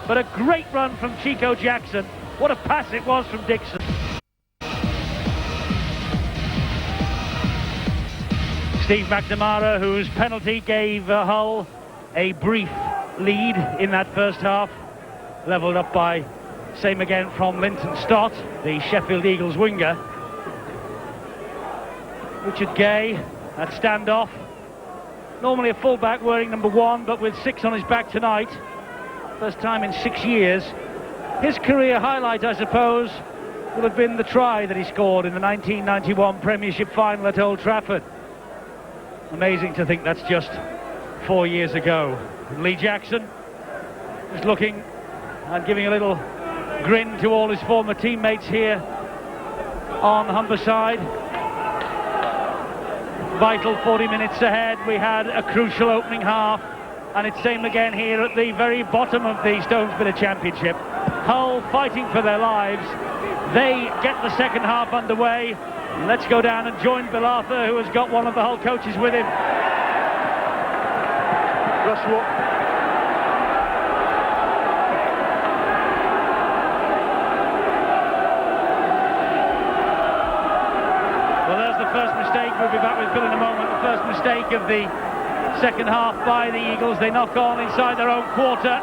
But a great run from Chico Jackson. What a pass it was from Dixon. Steve McNamara, whose penalty gave Hull a brief lead in that first half, levelled up by, same again from Linton Stott, the Sheffield Eagles winger. Richard Gay at standoff. Normally a fullback wearing number 1, but with 6 on his back tonight. First time in 6 years. His career highlight, I suppose, will have been the try that he scored in the 1991 Premiership final at Old Trafford. Amazing to think that's just 4 years ago. And Lee Jackson is looking and giving a little grin to all his former teammates here on Humberside. Vital 40 minutes ahead. We had a crucial opening half, and it's same again here at the very bottom of the Stonesborough Championship. Hull fighting for their lives. They get the second half underway. Let's go down and join Bill Arthur, who has got one of the Hull coaches with him. Russell. Well, there's the first mistake. We'll be back with Bill in a moment. The first mistake of the second half by the Eagles. They knock on inside their own quarter.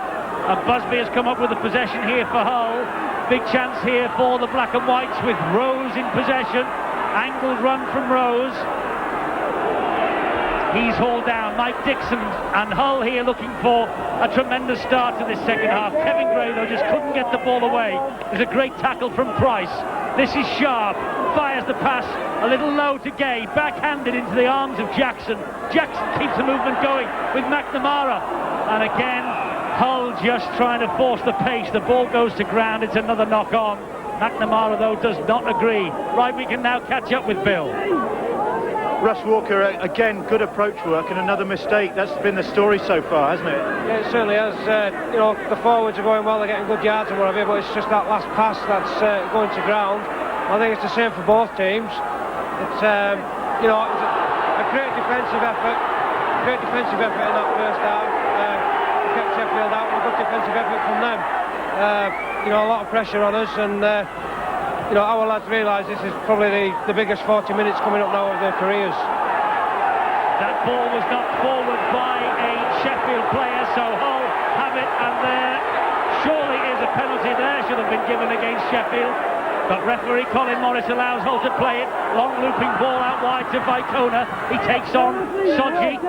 And Busby has come up with the possession here for Hull. big chance here for the black and whites with Rose in possession. Angled run from Rose. He's hauled down. Mike Dixon and Hull here looking for a tremendous start to this second half. Kevin Gray, though, just couldn't get the ball away. There's a great tackle from Price. This is Sharp. Fires the pass a little low to Gay. Backhanded into the arms of Jackson. Jackson keeps the movement going with McNamara. And again, Hull just trying to force the pace. The ball goes to ground. It's another knock on. McNamara, though, does not agree. Right, we can now catch up with Bill. Russ Walker, again, good approach work and another mistake. That's been the story so far, hasn't it? Yeah, it certainly has. You know, the forwards are going well, they're getting good yards and whatever, but it's just that last pass that's going to ground. I think it's the same for both teams. It's, you know, it's a great defensive effort. Great defensive effort in that first half. Kept Sheffield out, and a good defensive effort from them. You know, a lot of pressure on us, and you know, our lads realise this is probably the biggest 40 minutes coming up now of their careers. That ball was knocked forward by a Sheffield player, so Hull have it, and there surely is a penalty there, should have been given against Sheffield. But referee Colin Morris allows Hull to play it. Long looping ball out wide to Vicona. He takes on Sodji,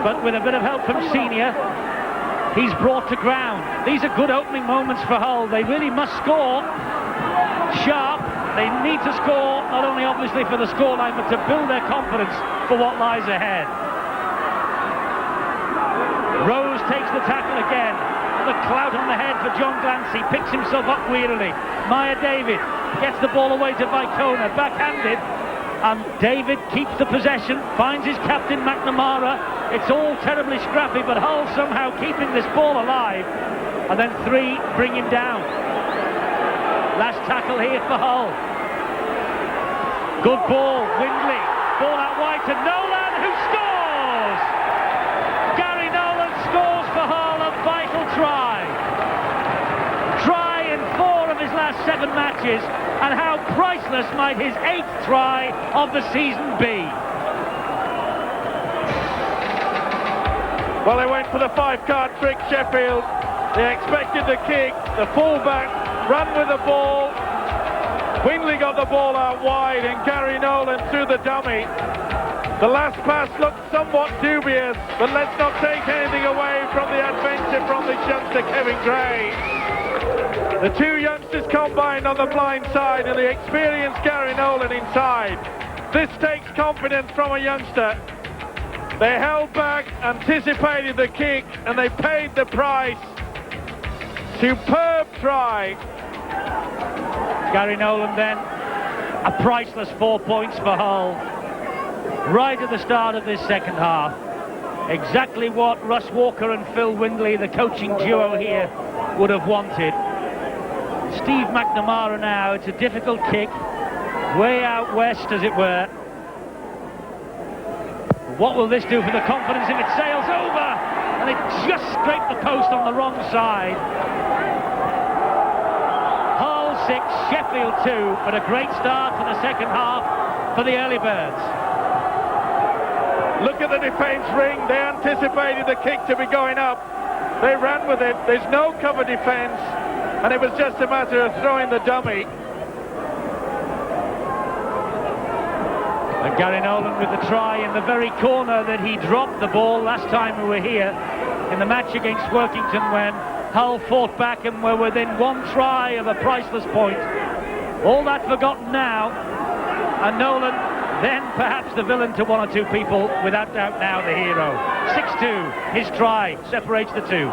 but with a bit of help from Senior, he's brought to ground. These are good opening moments for Hull. They really must score sharp. They need to score, not only obviously for the scoreline, but to build their confidence for what lies ahead. Rose takes the tackle again. The clout on the head for John Glancy. Picks himself up wearily. Maya David gets the ball away to Vicona. Backhanded. And David keeps the possession. Finds his captain McNamara. It's all terribly scrappy, but Hull somehow keeping this ball alive. And then three bring him down. Last tackle here for Hull. Good ball, Windley. Ball out wide to Nolan, who scores! Gary Nolan scores for Hull, a vital try. Try in 4 of his last 7 matches, and how priceless might his 8th try of the season be? Well, they went for the 5-card trick, Sheffield. They expected the kick, the fullback run with the ball. Windley got the ball out wide, and Gary Nolan threw the dummy. The last pass looked somewhat dubious, but let's not take anything away from the adventure from this youngster, Kevin Gray. The two youngsters combined on the blind side, and the experienced Gary Nolan inside. This takes confidence from a youngster. They held back, anticipated the kick, and they paid the price. Superb try. Gary Nolan then, a priceless 4 points for Hull. Right at the start of this second half. Exactly what Russ Walker and Phil Windley, the coaching duo here, would have wanted. Steve McNamara now, it's a difficult kick, way out west as it were. What will this do for the confidence if it sails over? And it just scraped the post on the wrong side. Hull 6, Sheffield 2, but a great start to the second half for the early birds. Look at the defence ring. They anticipated the kick to be going up. They ran with it. There's no cover defence, and it was just a matter of throwing the dummy. And Gary Nolan with the try in the very corner that he dropped the ball last time we were here in the match against Workington, when Hull fought back and were within 1 try of a priceless point. All that forgotten now, and Nolan then perhaps the villain to 1 or 2 people, without doubt now the hero. 6-2, his try separates the two.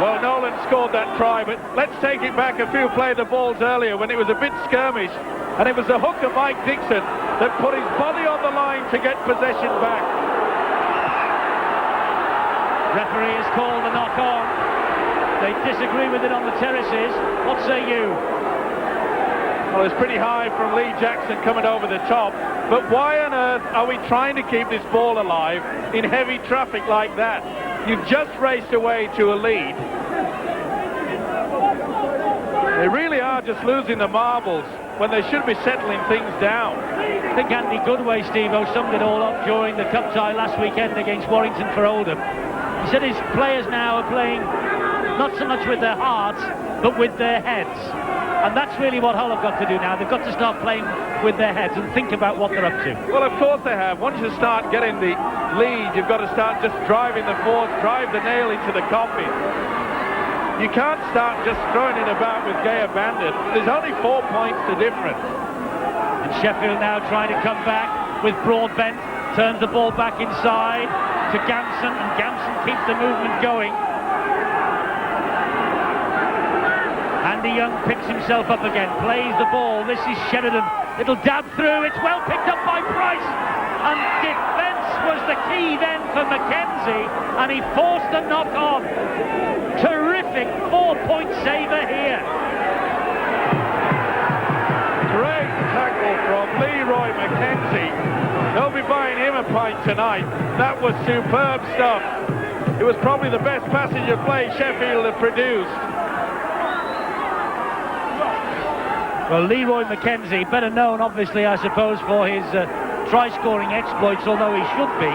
Well, Nolan scored that try, but let's take it back a few play the balls earlier when it was a bit skirmish, and it was the hooker Mike Dixon that put his body on the line to get possession back. Referee has called a knock on. They disagree with it on the terraces. What say you? Well, it's pretty high from Lee Jackson coming over the top, but why on earth are we trying to keep this ball alive in heavy traffic like that? You've just raced away to a lead. They really are just losing the marbles when they should be settling things down. I think Andy Goodway, Steve-O, summed it all up during the cup tie last weekend against Warrington for Oldham. He said his players now are playing not so much with their hearts, but with their heads. And that's really what Hull have got to do now. They've got to start playing with their heads and think about what they're up to. Well, of course they have. Once you start getting the lead, you've got to start just driving the force, drive the nail into the coffin. You can't start just throwing it about with gay abandon. There's only 4 points to difference. And Sheffield now trying to come back with Broadbent. Turns the ball back inside to Gamson, and Gamson keeps the movement going. Andy Young picks himself up again, plays the ball. This is Sheridan. It'll dab through. It's well picked up by Price. And defence was the key then for Mackenzie, and he forced a knock on. Terrific 4-point saver here. Great tackle from Leroy Mackenzie. They'll be buying him a pint tonight. That was superb stuff. It was probably the best passage of play Sheffield have produced. Well, Leroy Mackenzie, better known obviously I suppose for his try-scoring exploits, although he should be.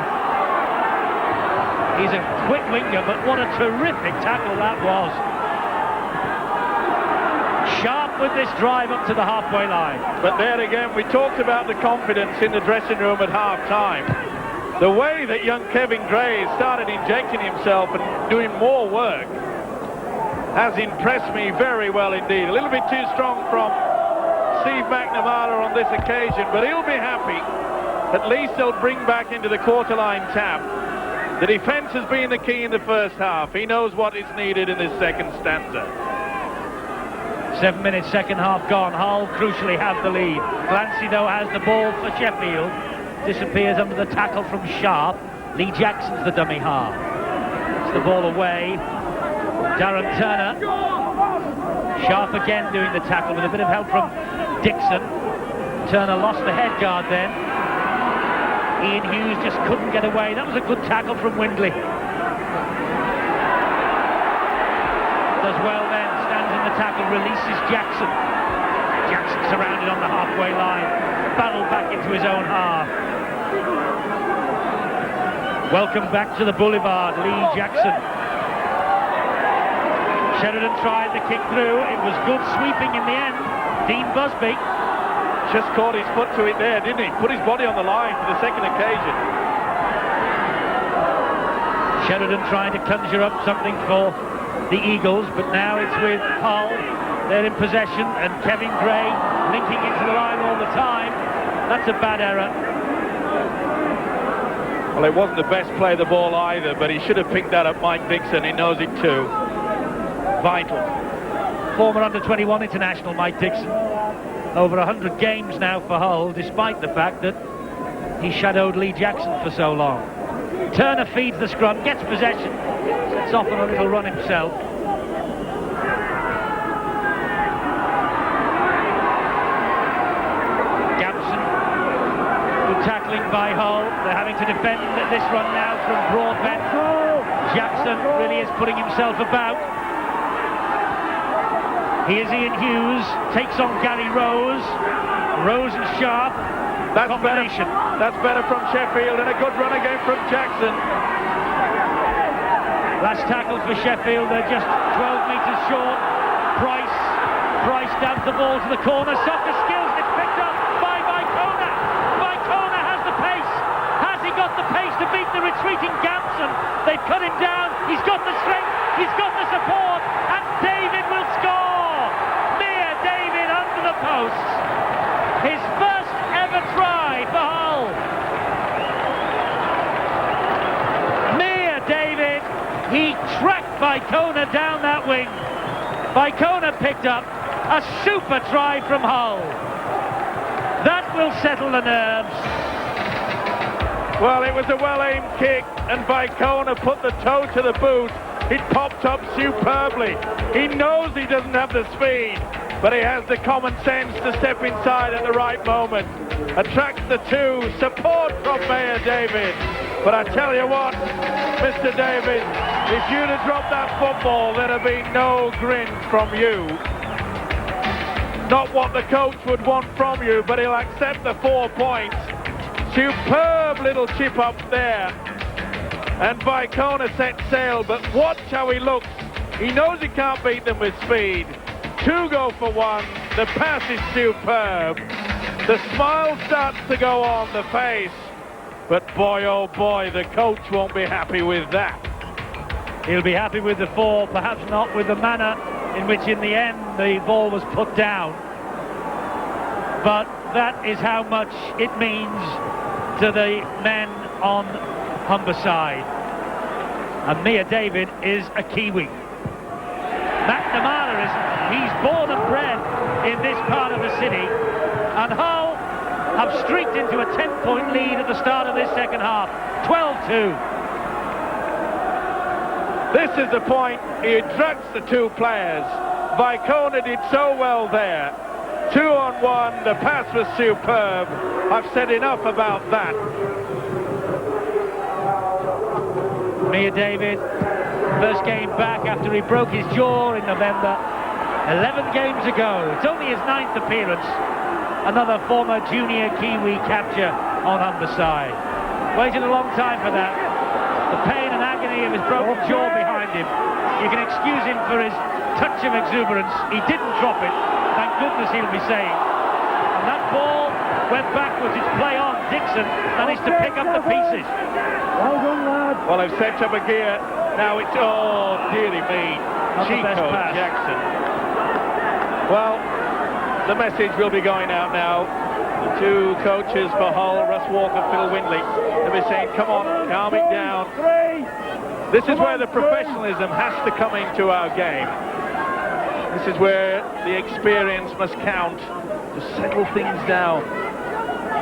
He's a quick winger, but what a terrific tackle that was. Sharp with this drive up to the halfway line. But there again, we talked about the confidence in the dressing room at half-time. The way that young Kevin Gray started injecting himself and doing more work has impressed me very well indeed. A little bit too strong from Steve McNamara on this occasion, but he'll be happy. At least they'll bring back into the quarter-line tap. The defence has been the key in the first half. He knows what is needed in this second stanza. 7 minutes, second half gone. Hull crucially have the lead. Clancy, though, has the ball for Sheffield. Disappears under the tackle from Sharp. Lee Jackson's the dummy half. It's the ball away. Darren Turner. Sharp again doing the tackle with a bit of help from Dixon. Turner lost the head guard then. Ian Hughes just couldn't get away. That was a good tackle from Windley. Does well then, stands in the tackle, releases Jackson. Jackson surrounded on the halfway line. Battled back into his own half. Welcome back to the boulevard, Lee Jackson. Sheridan tried the kick through. It was good sweeping in the end. Dean Busby just caught his foot to it there, didn't he? Put his body on the line for the second occasion. Sheridan trying to conjure up something for the Eagles, but now it's with Hull. They're in possession, and Kevin Gray linking into the line all the time. That's a bad error. Well, it wasn't the best play of the ball either, but he should have picked that up, Mike Dixon. He knows it too. Vital. Former under-21 international Mike Dixon. Over 100 games now for Hull, despite the fact that he shadowed Lee Jackson for so long. Turner feeds the scrum, gets possession, sets off on a little run himself. Gamson, good tackling by Hull. They're having to defend this run now from Broadbent. Jackson really is putting himself about. Here's Ian Hughes, takes on Gary Rose. Rose and Sharp. That's combination. That's better from Sheffield, and a good run again from Jackson. Last tackle for Sheffield, they're just 12 metres short. Price dabs the ball to the corner. Soccer skills, it's picked up by Vicona. Vicona has the pace. Has he got the pace to beat the retreating Gamson? They've cut him down. He's got the strength. He's got the support. And David will score. David under the post. His first ever try for Hull. Mere David. He tracked Vicona down that wing. Vicona picked up a super try from Hull. That will settle the nerves. Well, it was a well-aimed kick, and Vicona put the toe to the boot. It popped up superbly. He knows he doesn't have the speed, but he has the common sense to step inside at the right moment. Attracts the two, support from Mayor David. But I tell you what, Mr. David, if you'd have dropped that football, there'd have been no grin from you. Not what the coach would want from you, but he'll accept the 4 points. Superb little chip up there. And Vicona set sail, but watch how he looks. He knows he can't beat them with speed. two go for one. The pass is superb. The smile starts to go on the face. But boy, oh boy, the coach won't be happy with that. He'll be happy with the four, perhaps not with the manner in which in the end the ball was put down. But that is how much it means to the men on Humberside. And Mia David is a Kiwi. McNamara isn't. He's born and bred in this part of the city. And Hull have streaked into a 10-point lead at the start of this second half. 12-2. This is the point. He attracts the two players. Vicona did so well there. 2-on-1. The pass was superb. I've said enough about that. Mia David, first game back after he broke his jaw in November. 11 games ago. It's only his 9th appearance. Another former junior Kiwi capture on Humberside. Waited a long time for that. The pain and agony of his broken jaw behind him. You can excuse him for his touch of exuberance. He didn't drop it. Thank goodness, he'll be saying. And that ball went backwards. It's play on. Dixon managed to pick up the pieces. Well done, lad. Well, they've set up a gear. Now it's, oh, dearie me, Not the best Chico pass. Jackson. Well, the message will be going out now. The two coaches for Hull, Russ Walker, Phil Windley, they'll be saying, come on, calm it down. This is where the professionalism has to come into our game. This is where the experience must count to settle things down.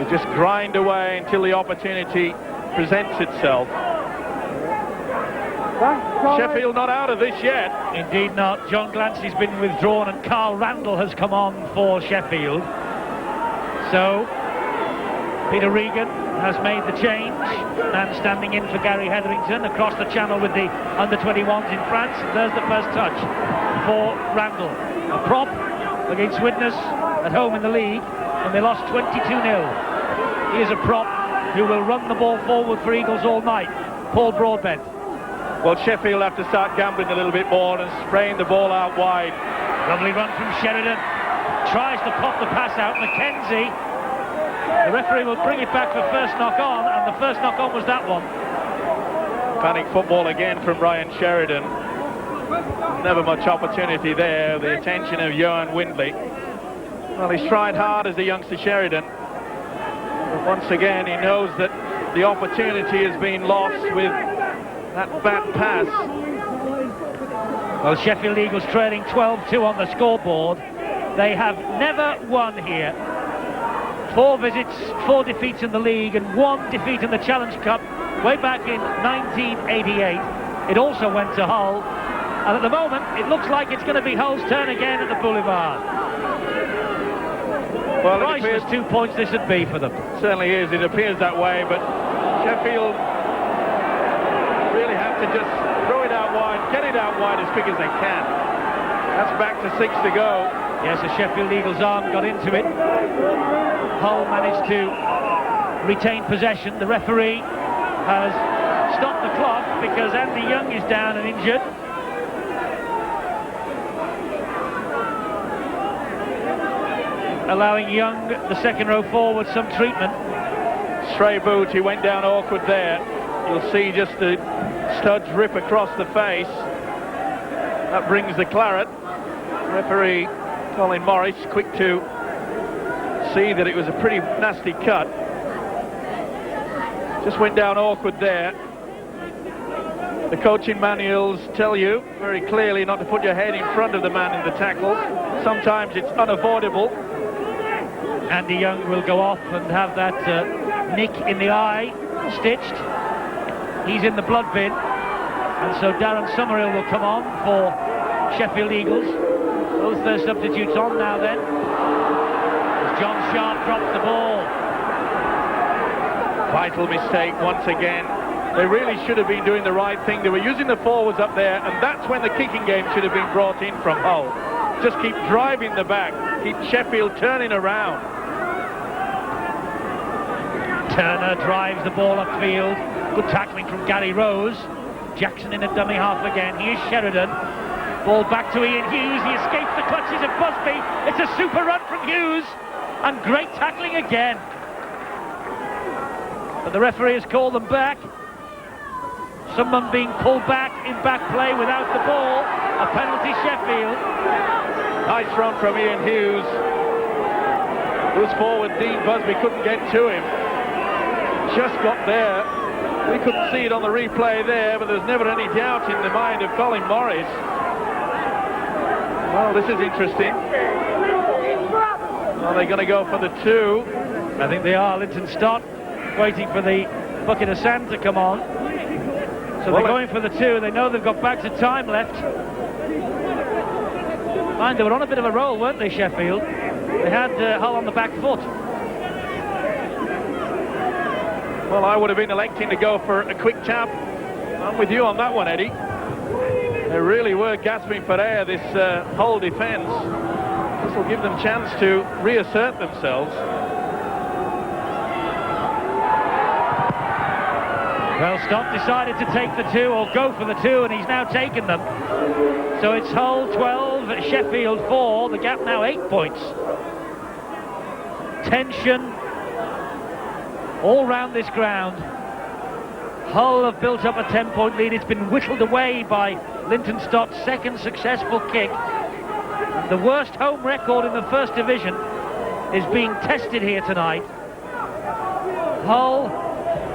To just grind away until the opportunity presents itself. Sheffield not out of this yet. Indeed not. John Glancy's been withdrawn and Carl Randall has come on for Sheffield. So Peter Regan has made the change and standing in for Gary Hetherington across the channel with the under-21s in France. There's the first touch for Randall. A prop against Widnes at home in the league and they lost 22-0. He is a prop who will run the ball forward for Eagles all night. Paul Broadbent. Well, Sheffield have to start gambling a little bit more and spraying the ball out wide. Lovely run from Sheridan. Tries to pop the pass out. McKenzie. The referee will bring it back for first knock on, and the first knock on was that one. Panic football again from Ryan Sheridan. Never much opportunity there. The attention of Johan Windley. Well, he's tried hard as a youngster, Sheridan. But once again, he knows that the opportunity has been lost with that bad pass. Well, Sheffield Eagles trailing 12-2 on the scoreboard. They have never won here. 4 visits, 4 defeats in the league and 1 defeat in the Challenge Cup way back in 1988. It also went to Hull. And at the moment, it looks like it's going to be Hull's turn again at the Boulevard. Well, Priceless 2 points this would be for them. Certainly is. It appears that way, but Sheffield really have to just throw it out wide, get it out wide as quick as they can. That's back to 6 to go. Yes, the Sheffield Eagles' arm got into it. Hull managed to retain possession. The referee has stopped the clock because Andy Young is down and injured. Allowing Young, the second row forward, some treatment. Stray boot, he went down awkward there. You'll see just the studs rip across the face. That brings the claret. Referee Colin Morris, quick to see that it was a pretty nasty cut. Just went down awkward there. The coaching manuals tell you very clearly not to put your head in front of the man in the tackle. Sometimes it's unavoidable. Andy Young will go off and have that nick in the eye stitched. He's in the blood bin. And so Darren Summerhill will come on for Sheffield Eagles. Both their substitutes on now then. As John Sharp drops the ball. Vital mistake once again. They really should have been doing the right thing. They were using the forwards up there, and that's when the kicking game should have been brought in from Hull. Just keep driving the back. Keep Sheffield turning around. Turner drives the ball upfield. Good tackling from Gary Rose. Jackson in a dummy half again. Here's Sheridan. Ball back to Ian Hughes. He escapes the clutches of Busby. It's a super run from Hughes. And great tackling again. But the referee has called them back. Someone being pulled back in back play without the ball. A penalty, Sheffield. Nice run from Ian Hughes. Loose forward, Dean Busby couldn't get to him. Just got there. We couldn't see it on the replay there, but there's never any doubt in the mind of Colin Morris. Well, this is interesting. Are they going to go for the 2? I think they are. Linton Stott waiting for the bucket of sand to come on. So they're going for the 2. They know they've got back to time left. Mind, they were on a bit of a roll, weren't they, Sheffield? They had Hull on the back foot. Well, I would have been electing to go for a quick tap. I'm with you on that one, Eddie. They really were gasping for air, this Hull defence. This will give them a chance to reassert themselves. Well, Stott decided to take the 2, or go for the 2, and he's now taken them. So it's Hull 12, Sheffield 4, the gap now 8 points. Tension all round this ground. Hull have built up a 10-point lead. It's been whittled away by Linton Stott's second successful kick. The worst home record in the First Division is being tested here tonight. Hull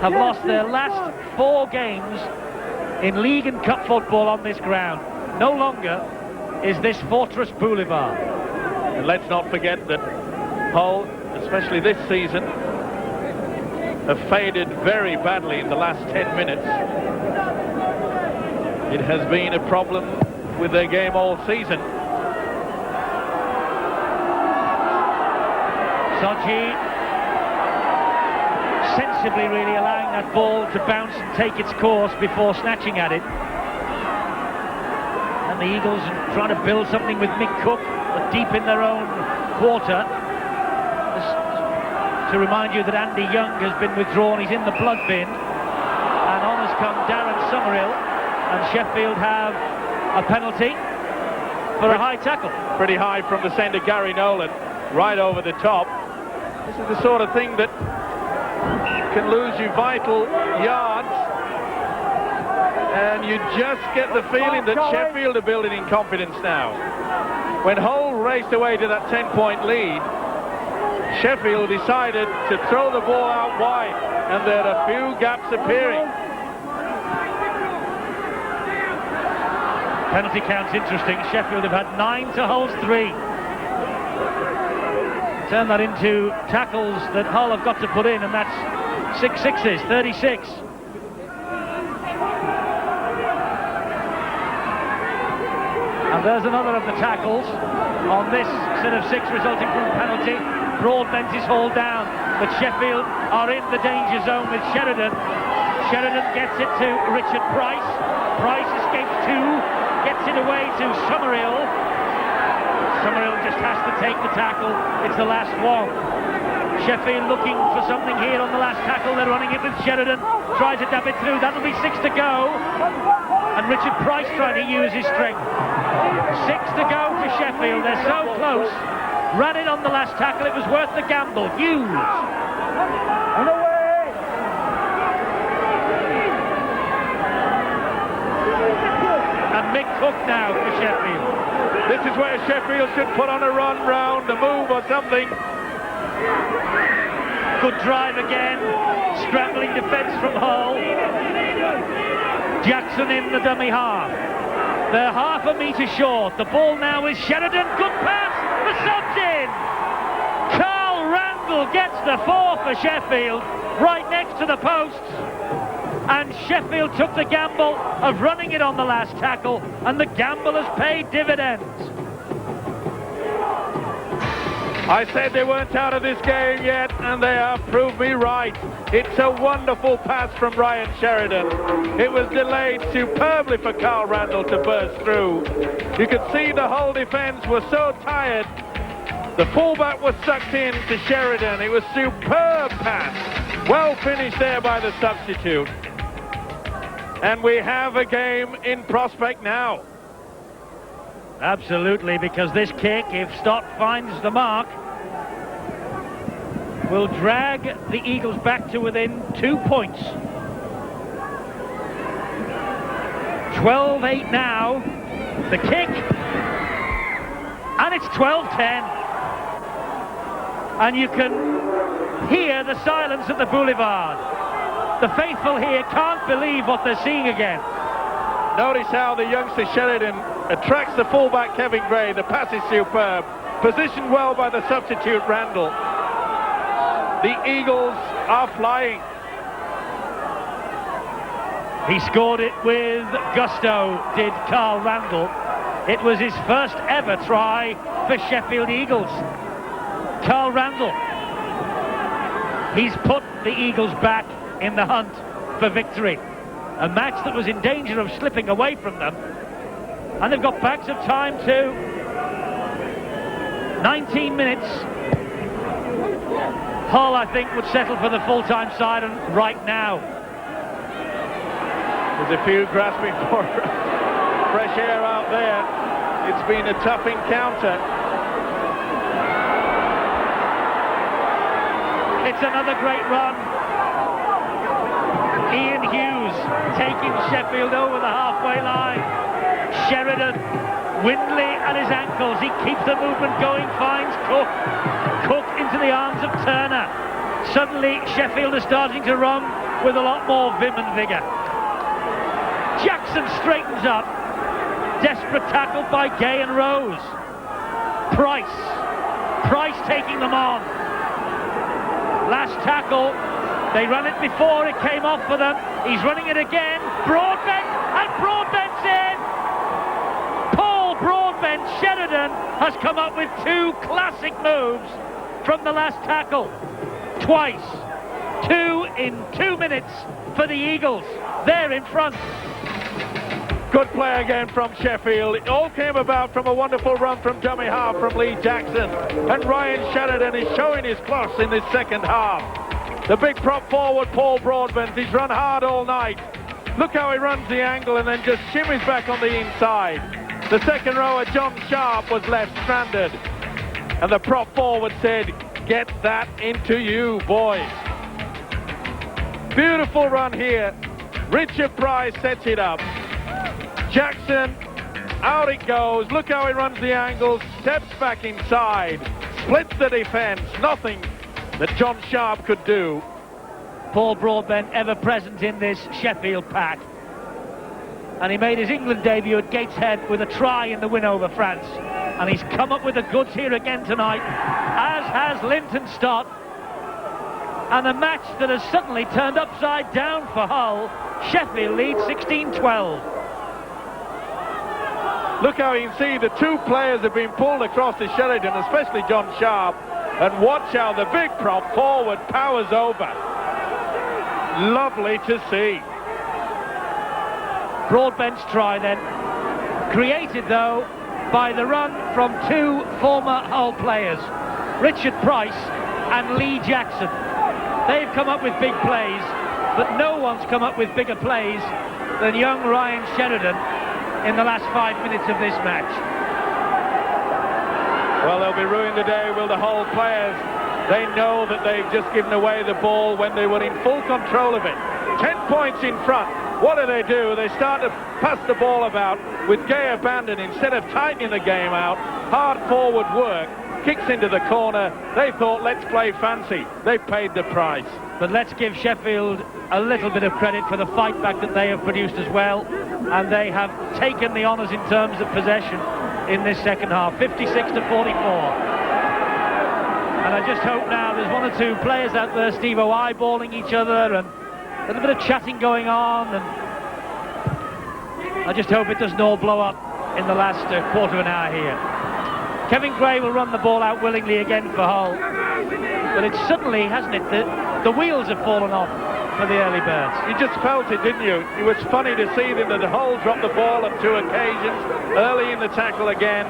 have lost their last 4 games in League and Cup football on this ground. No longer is this Fortress Boulevard. And let's not forget that Hull, especially this season, have faded very badly in the last 10 minutes. It has been a problem with their game all season. Soji sensibly really allowing that ball to bounce and take its course before snatching at it. And the Eagles are trying to build something with Mick Cook, but deep in their own quarter. To remind you that Andy Young has been withdrawn. He's in the blood bin. And on has come Darren Summerhill. And Sheffield have a penalty for a high tackle. Pretty high from the centre, Gary Nolan, right over the top. This is the sort of thing that can lose you vital yards. And you just get the feeling that Sheffield are building in confidence now. When Hull raced away to that 10-point lead, Sheffield decided to throw the ball out wide, and there are a few gaps appearing. Penalty count's interesting. Sheffield have had 9 to Hull's 3. Turn that into tackles that Hull have got to put in, and that's 6 sixes, 36. And there's another of the tackles on this set of 6 resulting from a penalty. Broadbent is hauled down, but Sheffield are in the danger zone with Sheridan. Sheridan gets it to Richard Price. Price escapes 2, gets it away to Summerhill. Summerhill just has to take the tackle. It's the last one. Sheffield looking for something here on the last tackle. They're running it with Sheridan. Tries to dab it through. That'll be 6 to go. And Richard Price trying to use his strength. 6 to go for Sheffield. They're so close. Ran it on the last tackle. It was worth the gamble. Hughes. And away. And Mick Cook now for Sheffield. This is where Sheffield should put on a run round, a move or something. Good drive again. Scrambling defence from Hull. Jackson in the dummy half. They're half a metre short. The ball now is Sheridan. Good pass. The sub's in. Carl Randall gets the 4 for Sheffield, right next to the posts. And Sheffield took the gamble of running it on the last tackle, and the gamble has paid dividends. I said they weren't out of this game yet, and they have proved me right. It's a wonderful pass from Ryan Sheridan. It was delayed superbly for Carl Randall to burst through. You could see the whole defence was so tired. The fullback was sucked in to Sheridan. It was superb pass. Well finished there by the substitute. And we have a game in prospect now. Absolutely, because this kick, if Stott finds the mark, will drag the Eagles back to within 2 points. 12-8 now. The kick. And it's 12-10. And you can hear the silence at the boulevard. The faithful here can't believe what they're seeing again. Notice how the youngster Sheridan attracts the fullback Kevin Gray. The pass is superb. Positioned well by the substitute Randall. The Eagles are flying. He scored it with gusto, did Carl Randall. It was his first ever try for Sheffield Eagles. Carl Randall. He's put the Eagles back in the hunt for victory. A match that was in danger of slipping away from them. And they've got bags of time too. 19 minutes. Hull, I think, would settle for the full-time side and right now. There's a few grasping for fresh air out there. It's been a tough encounter. It's another great run. Ian Hughes taking Sheffield over the halfway line. Sheridan, Windley at his ankles. He keeps the movement going, finds Cook. Cook into the arms of Turner. Suddenly Sheffield are starting to run with a lot more vim and vigour. Jackson straightens up. Desperate tackle by Gay and Rose. Price taking them on. Last tackle. They ran it before, it came off for them. He's running it again. Broadbent, and Broadbent's in. Paul Broadbent, Sheridan has come up with two classic moves from the last tackle. Twice. 2 in 2 minutes for the Eagles. They're in front. Good play again from Sheffield. It all came about from a wonderful run from dummy half from Lee Jackson. And Ryan Sheridan is showing his class in this second half. The big prop forward, Paul Broadbent, he's run hard all night. Look how he runs the angle and then just shimmies back on the inside. The second rower, John Sharp, was left stranded. And the prop forward said, get that into you, boys. Beautiful run here. Richard Price sets it up. Jackson, out it goes. Look how he runs the angle, steps back inside, splits the defence. Nothing that John Sharp could do. Paul Broadbent ever present in this Sheffield pack. And he made his England debut at Gateshead with a try in the win over France. And he's come up with the goods here again tonight, as has Linton Stott. And a match that has suddenly turned upside down for Hull. Sheffield leads 16-12. Look how you can see the two players have been pulled across to Sheridan, especially John Sharp. And watch how the big prop forward powers over. Lovely to see. Broadbent's try then. Created, though, by the run from two former Hull players, Richard Price and Lee Jackson. They've come up with big plays, but no one's come up with bigger plays than young Ryan Sheridan in the last 5 minutes of this match. Well, they'll be ruining the day, will the Hull players. They know that they've just given away the ball when they were in full control of it. 10 points in front. What do? They start to pass the ball about with Gay abandoned instead of tightening the game out. Hard forward work. Kicks into the corner. They thought, let's play fancy. They paid the price. But let's give Sheffield a little bit of credit for the fight back that they have produced as well. And they have taken the honours in terms of possession in this second half, 56-44. And I just hope now there's one or two players out there, Steve-O, eyeballing each other and a little bit of chatting going on, and I just hope it doesn't all blow up in the last quarter of an hour here. Kevin Gray will run the ball out willingly again for Hull, but it's suddenly, hasn't it, the wheels have fallen off for the early birds. You just felt it, didn't you? It was funny to see them that Hull dropped the ball on 2 occasions, early in the tackle again,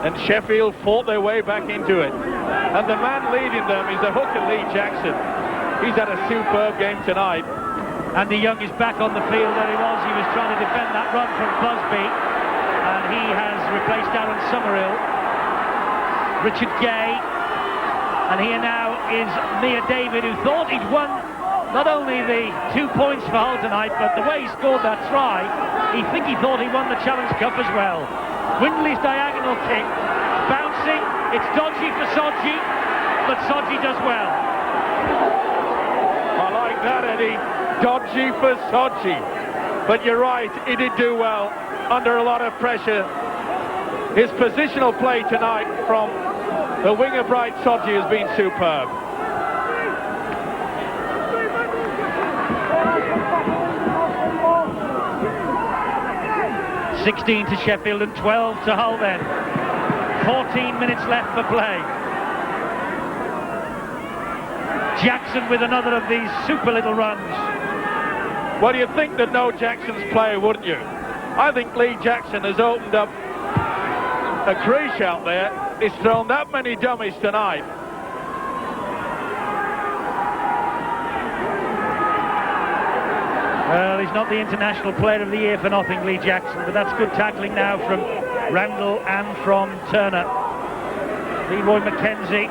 and Sheffield fought their way back into it. And the man leading them is the hooker Lee Jackson. He's had a superb game tonight. Andy Young is back on the field where he was. He was trying to defend that run from Busby. and he has replaced Aaron Summerhill. Richard Gay, and here now is Mia David, who thought he'd won not only the 2 points for Hull tonight, but the way he scored that try, he thought he won the Challenge Cup as well. Windley's diagonal kick, bouncing, it's dodgy for Sodji, but Sodji does well. I like that, Eddie. Dodgy for Sodji. But you're right, he did do well under a lot of pressure. His positional play tonight from the winger Bright Sodji has been superb. $16 to Sheffield and 12 to Hull then. 14 minutes left for play. Jackson with another of these super little runs. Well, you'd think that no Jackson's player, wouldn't you? I think Lee Jackson has opened up a crease out there. He's thrown that many dummies tonight. Well, he's not the International Player of the Year for nothing, Lee Jackson, but that's good tackling now from Randall and from Turner. Leroy McKenzie.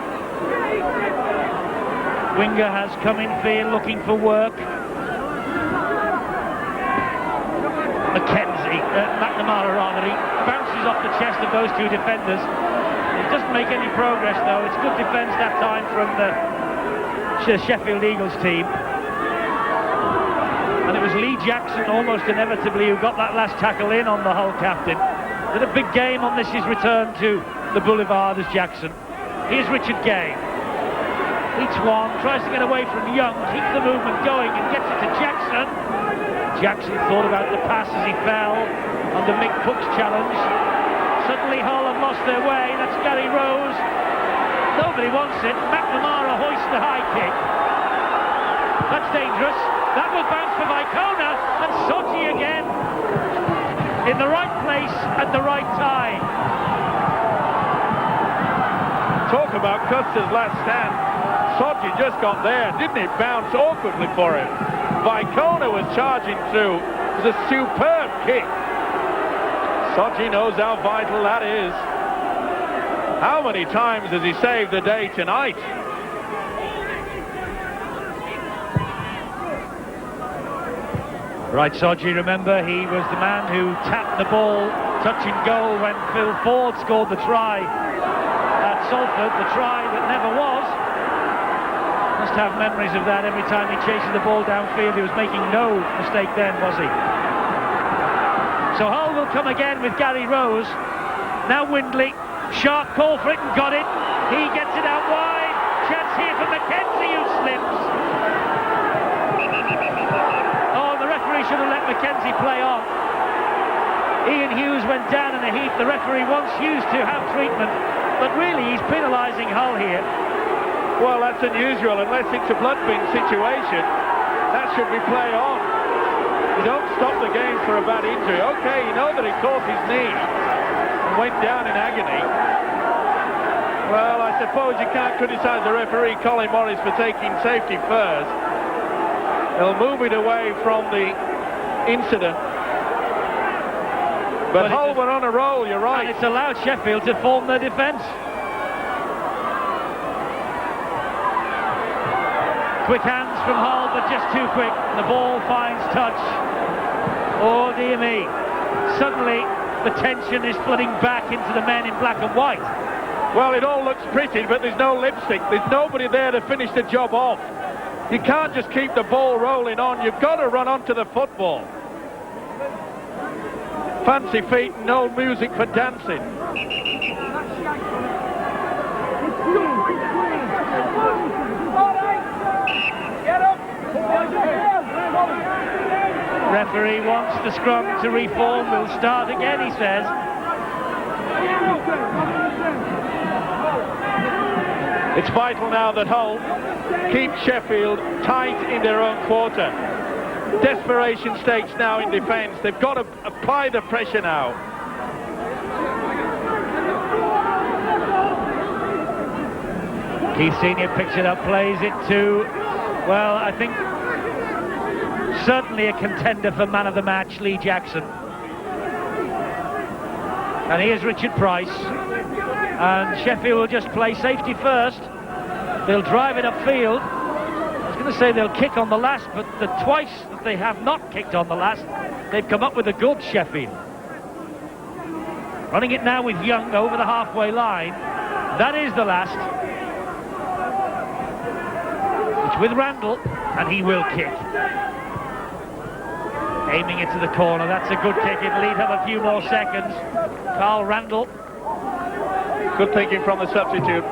Winger has come in field looking for work. McNamara rather, he bounces off the chest of those two defenders. It doesn't make any progress though. It's good defence that time from the Sheffield Eagles team. And it was Lee Jackson almost inevitably who got that last tackle in on the Hull captain. Did a big game on this, his return to the Boulevard as Jackson. Here's Richard Gay. Each one tries to get away from Young, keeps the movement going and gets it to Jackson. Jackson thought about the pass as he fell under Mick Cook's challenge. Suddenly Hull have lost their way. That's Gary Rose. Nobody wants it. McNamara hoists the high kick. That's dangerous. That will bounce for Vicona, and Sodji again in the right place at the right time. Talk about Custer's last stand. Sodji just got there, didn't it? Bounce awkwardly for him. Vicona was charging through. It was a superb kick. Sodji knows how vital that is. How many times has he saved the day tonight? Right, Sodji, remember, he was the man who tapped the ball, touch and goal, when Phil Ford scored the try at Salford, the try that never was. Must have memories of that every time he chases the ball downfield. He was making no mistake then, was he? So Hull will come again with Gary Rose. Now Windley, sharp call for it and got it. He gets it out wide. Chance here for McKenzie, who slips. Should have let McKenzie play on. Ian Hughes went down in a heap. The referee wants Hughes to have treatment, but really he's penalising Hull here. Well, that's unusual. Unless it's a blood bin situation, that should be play on. You don't stop the game for a bad injury. Okay, you know that he caught his knee and went down in agony. Well, I suppose you can't criticise the referee, Colin Morris, for taking safety first. They'll move it away from the incident. But Hull were on a roll, you're right. And it's allowed Sheffield to form their defence. Quick hands from Hull, but just too quick. The ball finds touch. Oh dear me. Suddenly the tension is flooding back into the men in black and white. Well, it all looks pretty, but there's no lipstick. There's nobody there to finish the job off. You can't just keep the ball rolling on. You've got to run onto the football. Fancy feet, no music for dancing. Referee wants the scrum to reform. We'll start again, he says. It's vital now that Hull keep Sheffield tight in their own quarter. Desperation stakes now in defence. They've got to apply the pressure now. Keith Senior picks it up, plays it to, well, I think certainly a contender for man of the match, Lee Jackson. And here's Richard Price. And Sheffield will just play safety first. They'll drive it upfield. I was going to say they'll kick on the last, but the twice that they have not kicked on the last, they've come up with a good Sheffield. Running it now with Young over the halfway line. That is the last. It's with Randall, and he will kick. Aiming it to the corner. That's a good kick. It'll lead him a few more seconds. Carl Randall. Good thinking from the substitute.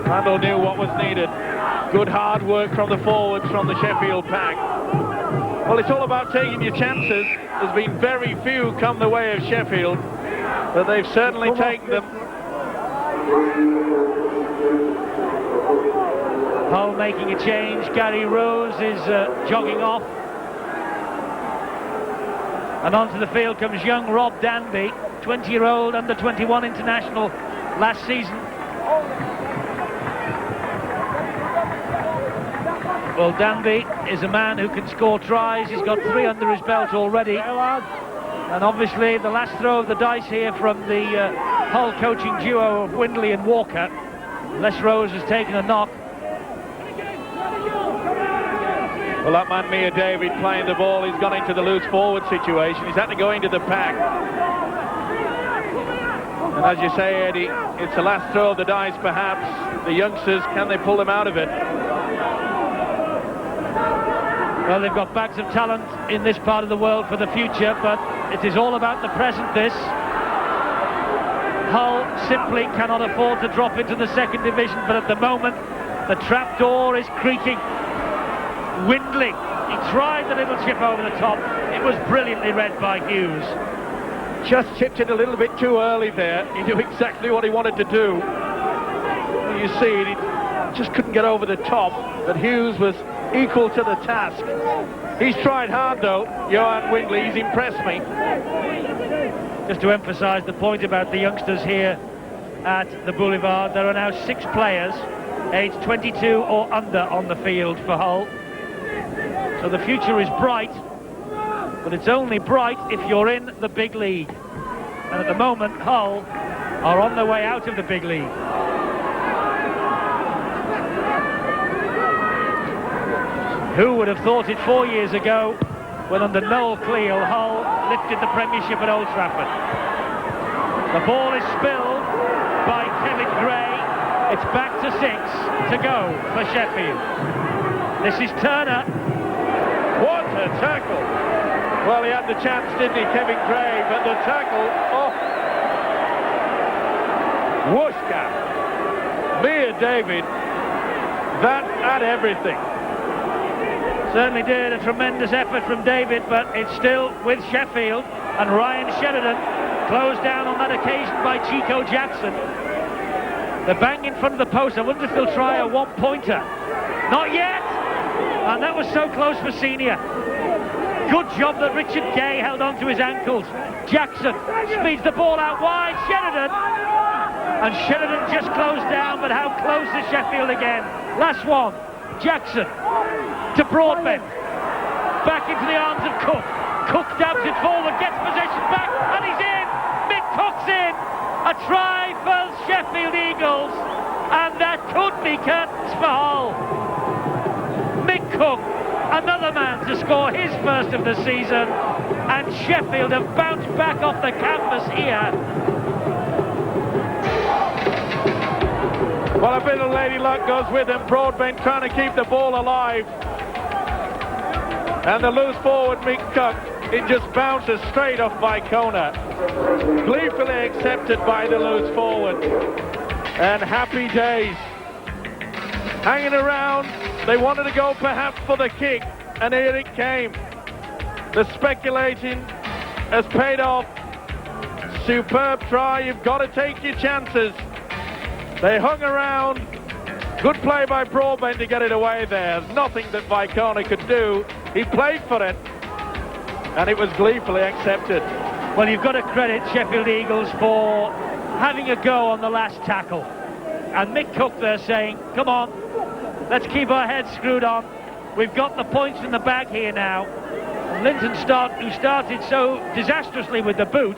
Randall knew what was needed. Good hard work from the forwards from the Sheffield pack. Well, it's all about taking your chances. There's been very few come the way of Sheffield, but they've certainly taken them. Hull making a change. Gary Rose is jogging off. And onto the field comes young Rob Danby, 20-year-old under-21 international last season. Well, Danby is a man who can score tries. He's got 3 under his belt already. And obviously the last throw of the dice here from the Hull coaching duo of Windley and Walker. Les Rose has taken a knock. Well, that man, Mia David, playing the ball, he's gone into the loose forward situation. He's had to go into the pack. And as you say, Eddie, it's the last throw of the dice, perhaps. The youngsters, can they pull them out of it? Well, they've got bags of talent in this part of the world for the future, but it is all about the present, this. Hull simply cannot afford to drop into the second division, but at the moment, the trapdoor is creaking. Windley, he tried the little chip over the top. It was brilliantly read by Hughes. Just chipped it a little bit too early there. He knew exactly what he wanted to do. Well, you see, he just couldn't get over the top, but Hughes was equal to the task. He's tried hard, though, Johan Windley. He's impressed me. Just to emphasise the point about the youngsters here at the Boulevard, there are now 6 players aged 22 or under on the field for Hull. So the future is bright, but it's only bright if you're in the big league. And at the moment, Hull are on their way out of the big league. Who would have thought it 4 years ago when under Noel Cleal, Hull lifted the Premiership at Old Trafford. The ball is spilled by Kevin Gray. It's back to 6 to go for Sheffield. This is Turner. What a tackle! Well, he had the chance, didn't he, Kevin Gray, but the tackle, Whooshka! Mia David, that had everything. Certainly did. A tremendous effort from David, but it's still with Sheffield, and Ryan Sheridan closed down on that occasion by Chico Jackson. The bang in front of the post. I wonder if they'll try a one-pointer. Not yet! And that was so close for Senior. Good job that Richard Gay held on to his ankles. Jackson speeds the ball out wide. Sheridan! And Sheridan just closed down, but how close is Sheffield again? Last one. Jackson to Broadbent. Back into the arms of Cook. Cook dabs it forward, gets possession back, and he's in! Mick Cook's in! A try for Sheffield Eagles, and that could be curtains for Hull. Mick Cook, another man to score his first of the season, and Sheffield have bounced back off the canvas here. Well, a bit of lady luck goes with him. Broadbent trying to keep the ball alive. And the loose forward, Mick Cook, it just bounces straight off by Kona. Gleefully accepted by the loose forward. And happy days. Hanging around, they wanted to go perhaps for the kick, and here it came. The speculating has paid off. Superb try, you've got to take your chances. They hung around. Good play by Broadbent to get it away there. Nothing that Vicona could do. He played for it, and it was gleefully accepted. Well, you've got to credit Sheffield Eagles for having a go on the last tackle. And Mick Cook there saying, come on, let's keep our heads screwed on. We've got the points in the bag here now. And Linton Stark, who started so disastrously with the boot,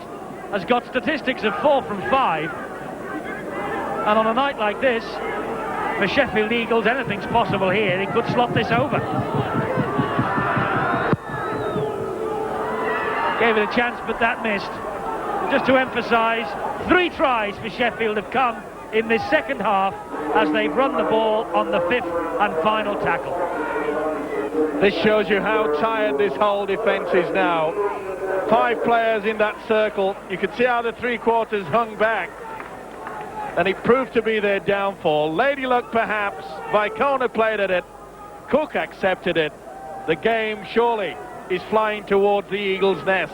has got statistics of 4 from 5. And on a night like this, for Sheffield Eagles, anything's possible here. He could slot this over. Gave it a chance, but that missed. Just to emphasise, 3 tries for Sheffield have come in this second half as they've run the ball on the 5th and final tackle. This shows you how tired this whole defence is now. 5 players in that circle. You could see how the 3/4 hung back. And it proved to be their downfall. Lady luck perhaps. Vicona played at it. Cook accepted it. The game surely is flying towards the Eagles' nest.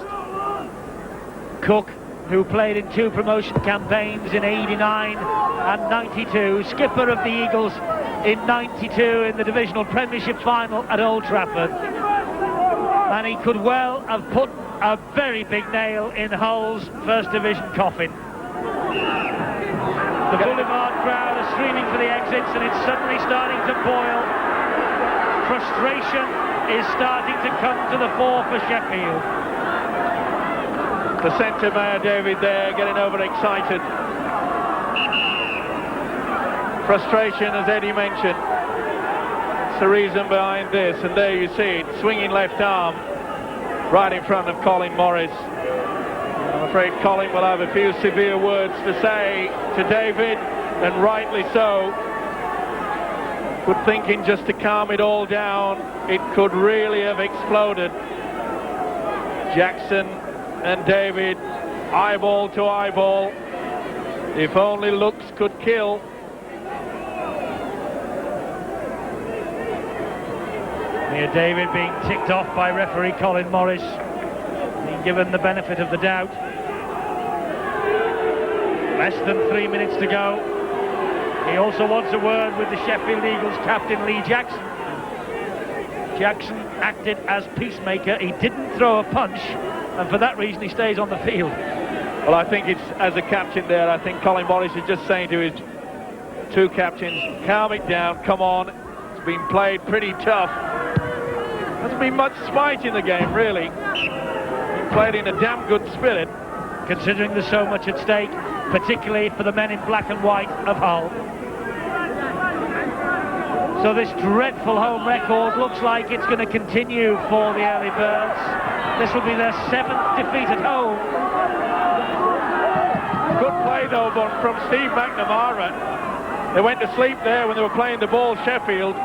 Cook, who played in 2 promotion campaigns in 89 and 92, skipper of the Eagles in 92 in the divisional Premiership final at Old Trafford. And he could well have put a very big nail in Hull's First Division coffin. The Boulevard crowd are streaming for the exits, and it's suddenly starting to boil. Frustration is starting to come to the fore for Sheffield. The centre mayor, David, there, getting overexcited. Frustration, as Eddie mentioned. It's the reason behind this, and there you see it, swinging left arm right in front of Colin Morris. I'm afraid Colin will have a few severe words to say to David, and rightly so. Good thinking just to calm it all down. It could really have exploded. Jackson and David, eyeball to eyeball. If only looks could kill. Here David being ticked off by referee Colin Morris, being given the benefit of the doubt. Less than 3 minutes to go. He also wants a word with the Sheffield Eagles captain Lee Jackson. Jackson acted as peacemaker. He didn't throw a punch, and for that reason he stays on the field. Well, I think it's, as a captain there, I think Colin Morris is just saying to his 2 captains, calm it down, come on. It's been played pretty tough. Hasn't been much spite in the game, really. Been played in a damn good spirit. Considering there's so much at stake, particularly for the men in black and white of Hull. So this dreadful home record looks like it's going to continue for the early birds. This will be their 7th defeat at home. Good play though from Steve McNamara. They went to sleep there when they were playing the ball, Sheffield.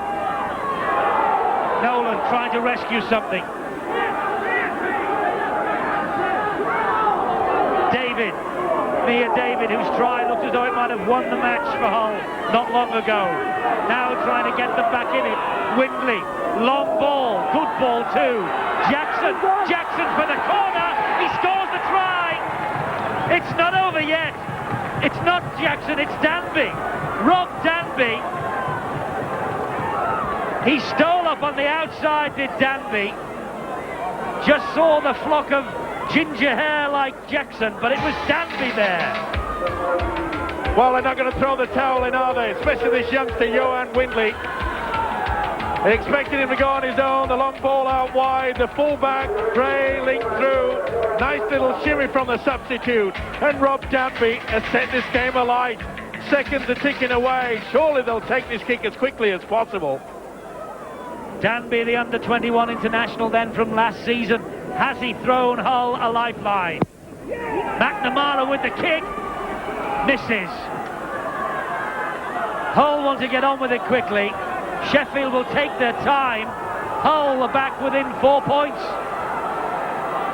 Nolan trying to rescue something. David, Mia David, whose try looked as though it might have won the match for Hull not long ago. Now trying to get them back in it. Windley, long ball, good ball too. Jackson for the corner. He scores the try. It's not over yet. It's not Jackson, it's Danby. Rob Danby. He stole up on the outside, did Danby. Just saw the flock of ginger hair like Jackson, but it was Danby there. Well, they're not going to throw the towel in, are they? Especially this youngster, Johan Windley. They expected him to go on his own. The long ball out wide. The fullback, Gray, linked through. Nice little shimmy from the substitute. And Rob Danby has set this game alight. Seconds are ticking away. Surely they'll take this kick as quickly as possible. Danby, the under-21 international then from last season. Has he thrown Hull a lifeline? McNamara with the kick. Misses. Hull want to get on with it quickly. Sheffield will take their time. Hull are back within 4 points.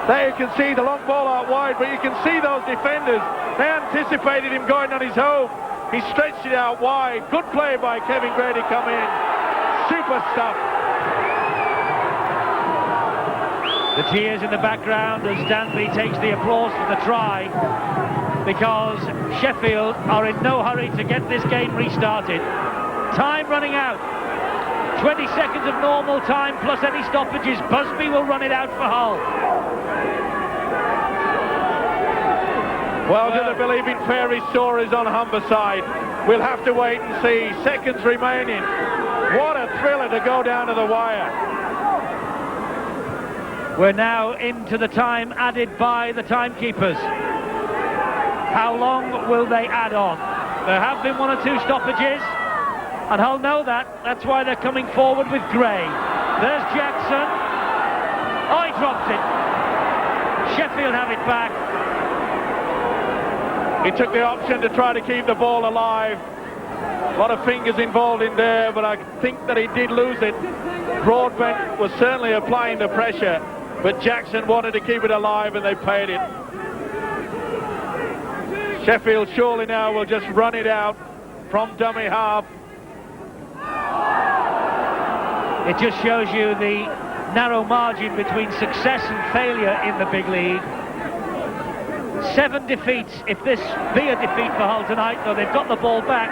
There you can see the long ball out wide, but you can see those defenders. They anticipated him going on his own. He stretched it out wide. Good play by Kevin Gray to come in. Super stuff. The cheers in the background as Danby takes the applause for the try, because Sheffield are in no hurry to get this game restarted. Time running out. 20 seconds of normal time plus any stoppages. Busby will run it out for Hull. Well, do they believe in fairy stories on Humberside? We'll have to wait and see. Seconds remaining. What a thriller to go down to the wire. We're now into the time added by the timekeepers. How long will they add on? There have been 1 or 2 stoppages, and Hull know that. That's why they're coming forward with Gray. There's Jackson. Oh, he dropped it. Sheffield have it back. He took the option to try to keep the ball alive. A lot of fingers involved in there, but I think that he did lose it. Broadbent was certainly applying the pressure, but Jackson wanted to keep it alive, and they paid it. Sheffield surely now will just run it out from dummy half. It just shows you the narrow margin between success and failure in the big league. 7 defeats, if this be a defeat for Hull tonight, though they've got the ball back.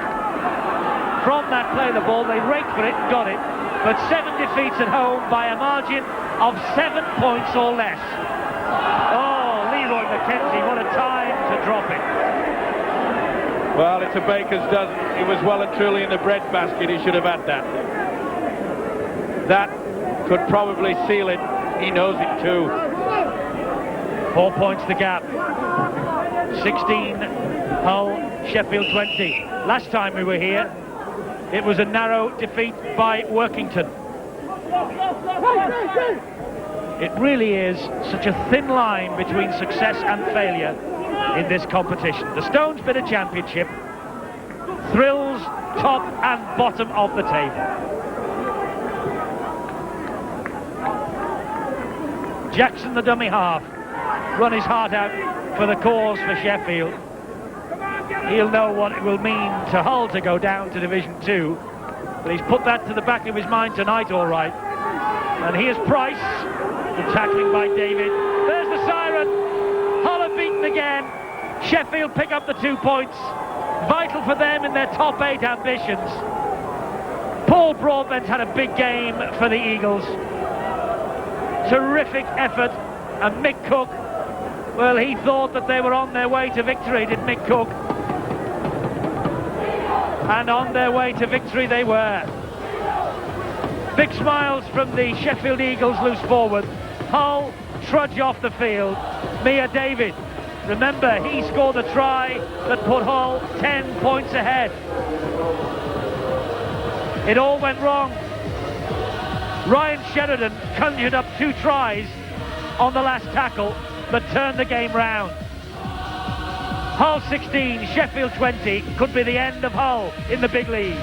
From that play the ball, they raked for it and got it. But 7 defeats at home by a margin of 7 points or less. Oh, Leroy McKenzie, what a time to drop it. Well, it's a baker's dozen. It was well and truly in the breadbasket. He should have had that. That could probably seal it. He knows it too. 4 points the gap. 16 Hull, Sheffield 20. Last time we were here, it was a narrow defeat by Workington. It really is such a thin line between success and failure in this competition. The Stones bit a championship. Thrills top and bottom of the table. Jackson, the dummy half, run his heart out for the cause for Sheffield. He'll know what it will mean to Hull to go down to Division 2, but he's put that to the back of his mind tonight, all right. And here's Price, the tackling by David. There's the siren. Hull are beaten again. Sheffield pick up the 2 points. Vital for them in their top 8 ambitions. Paul Broadbent had a big game for the Eagles. Terrific effort. And Mick Cook, well, he thought that they were on their way to victory, did Mick Cook. And on their way to victory they were. Big smiles from the Sheffield Eagles loose forward. Hull trudge off the field. Mia David, remember, he scored the try that put Hull 10 points ahead. It all went wrong. Ryan Sheridan conjured up 2 tries on the last tackle, but turned the game round. Hull 16, Sheffield 20 could be the end of Hull in the big league.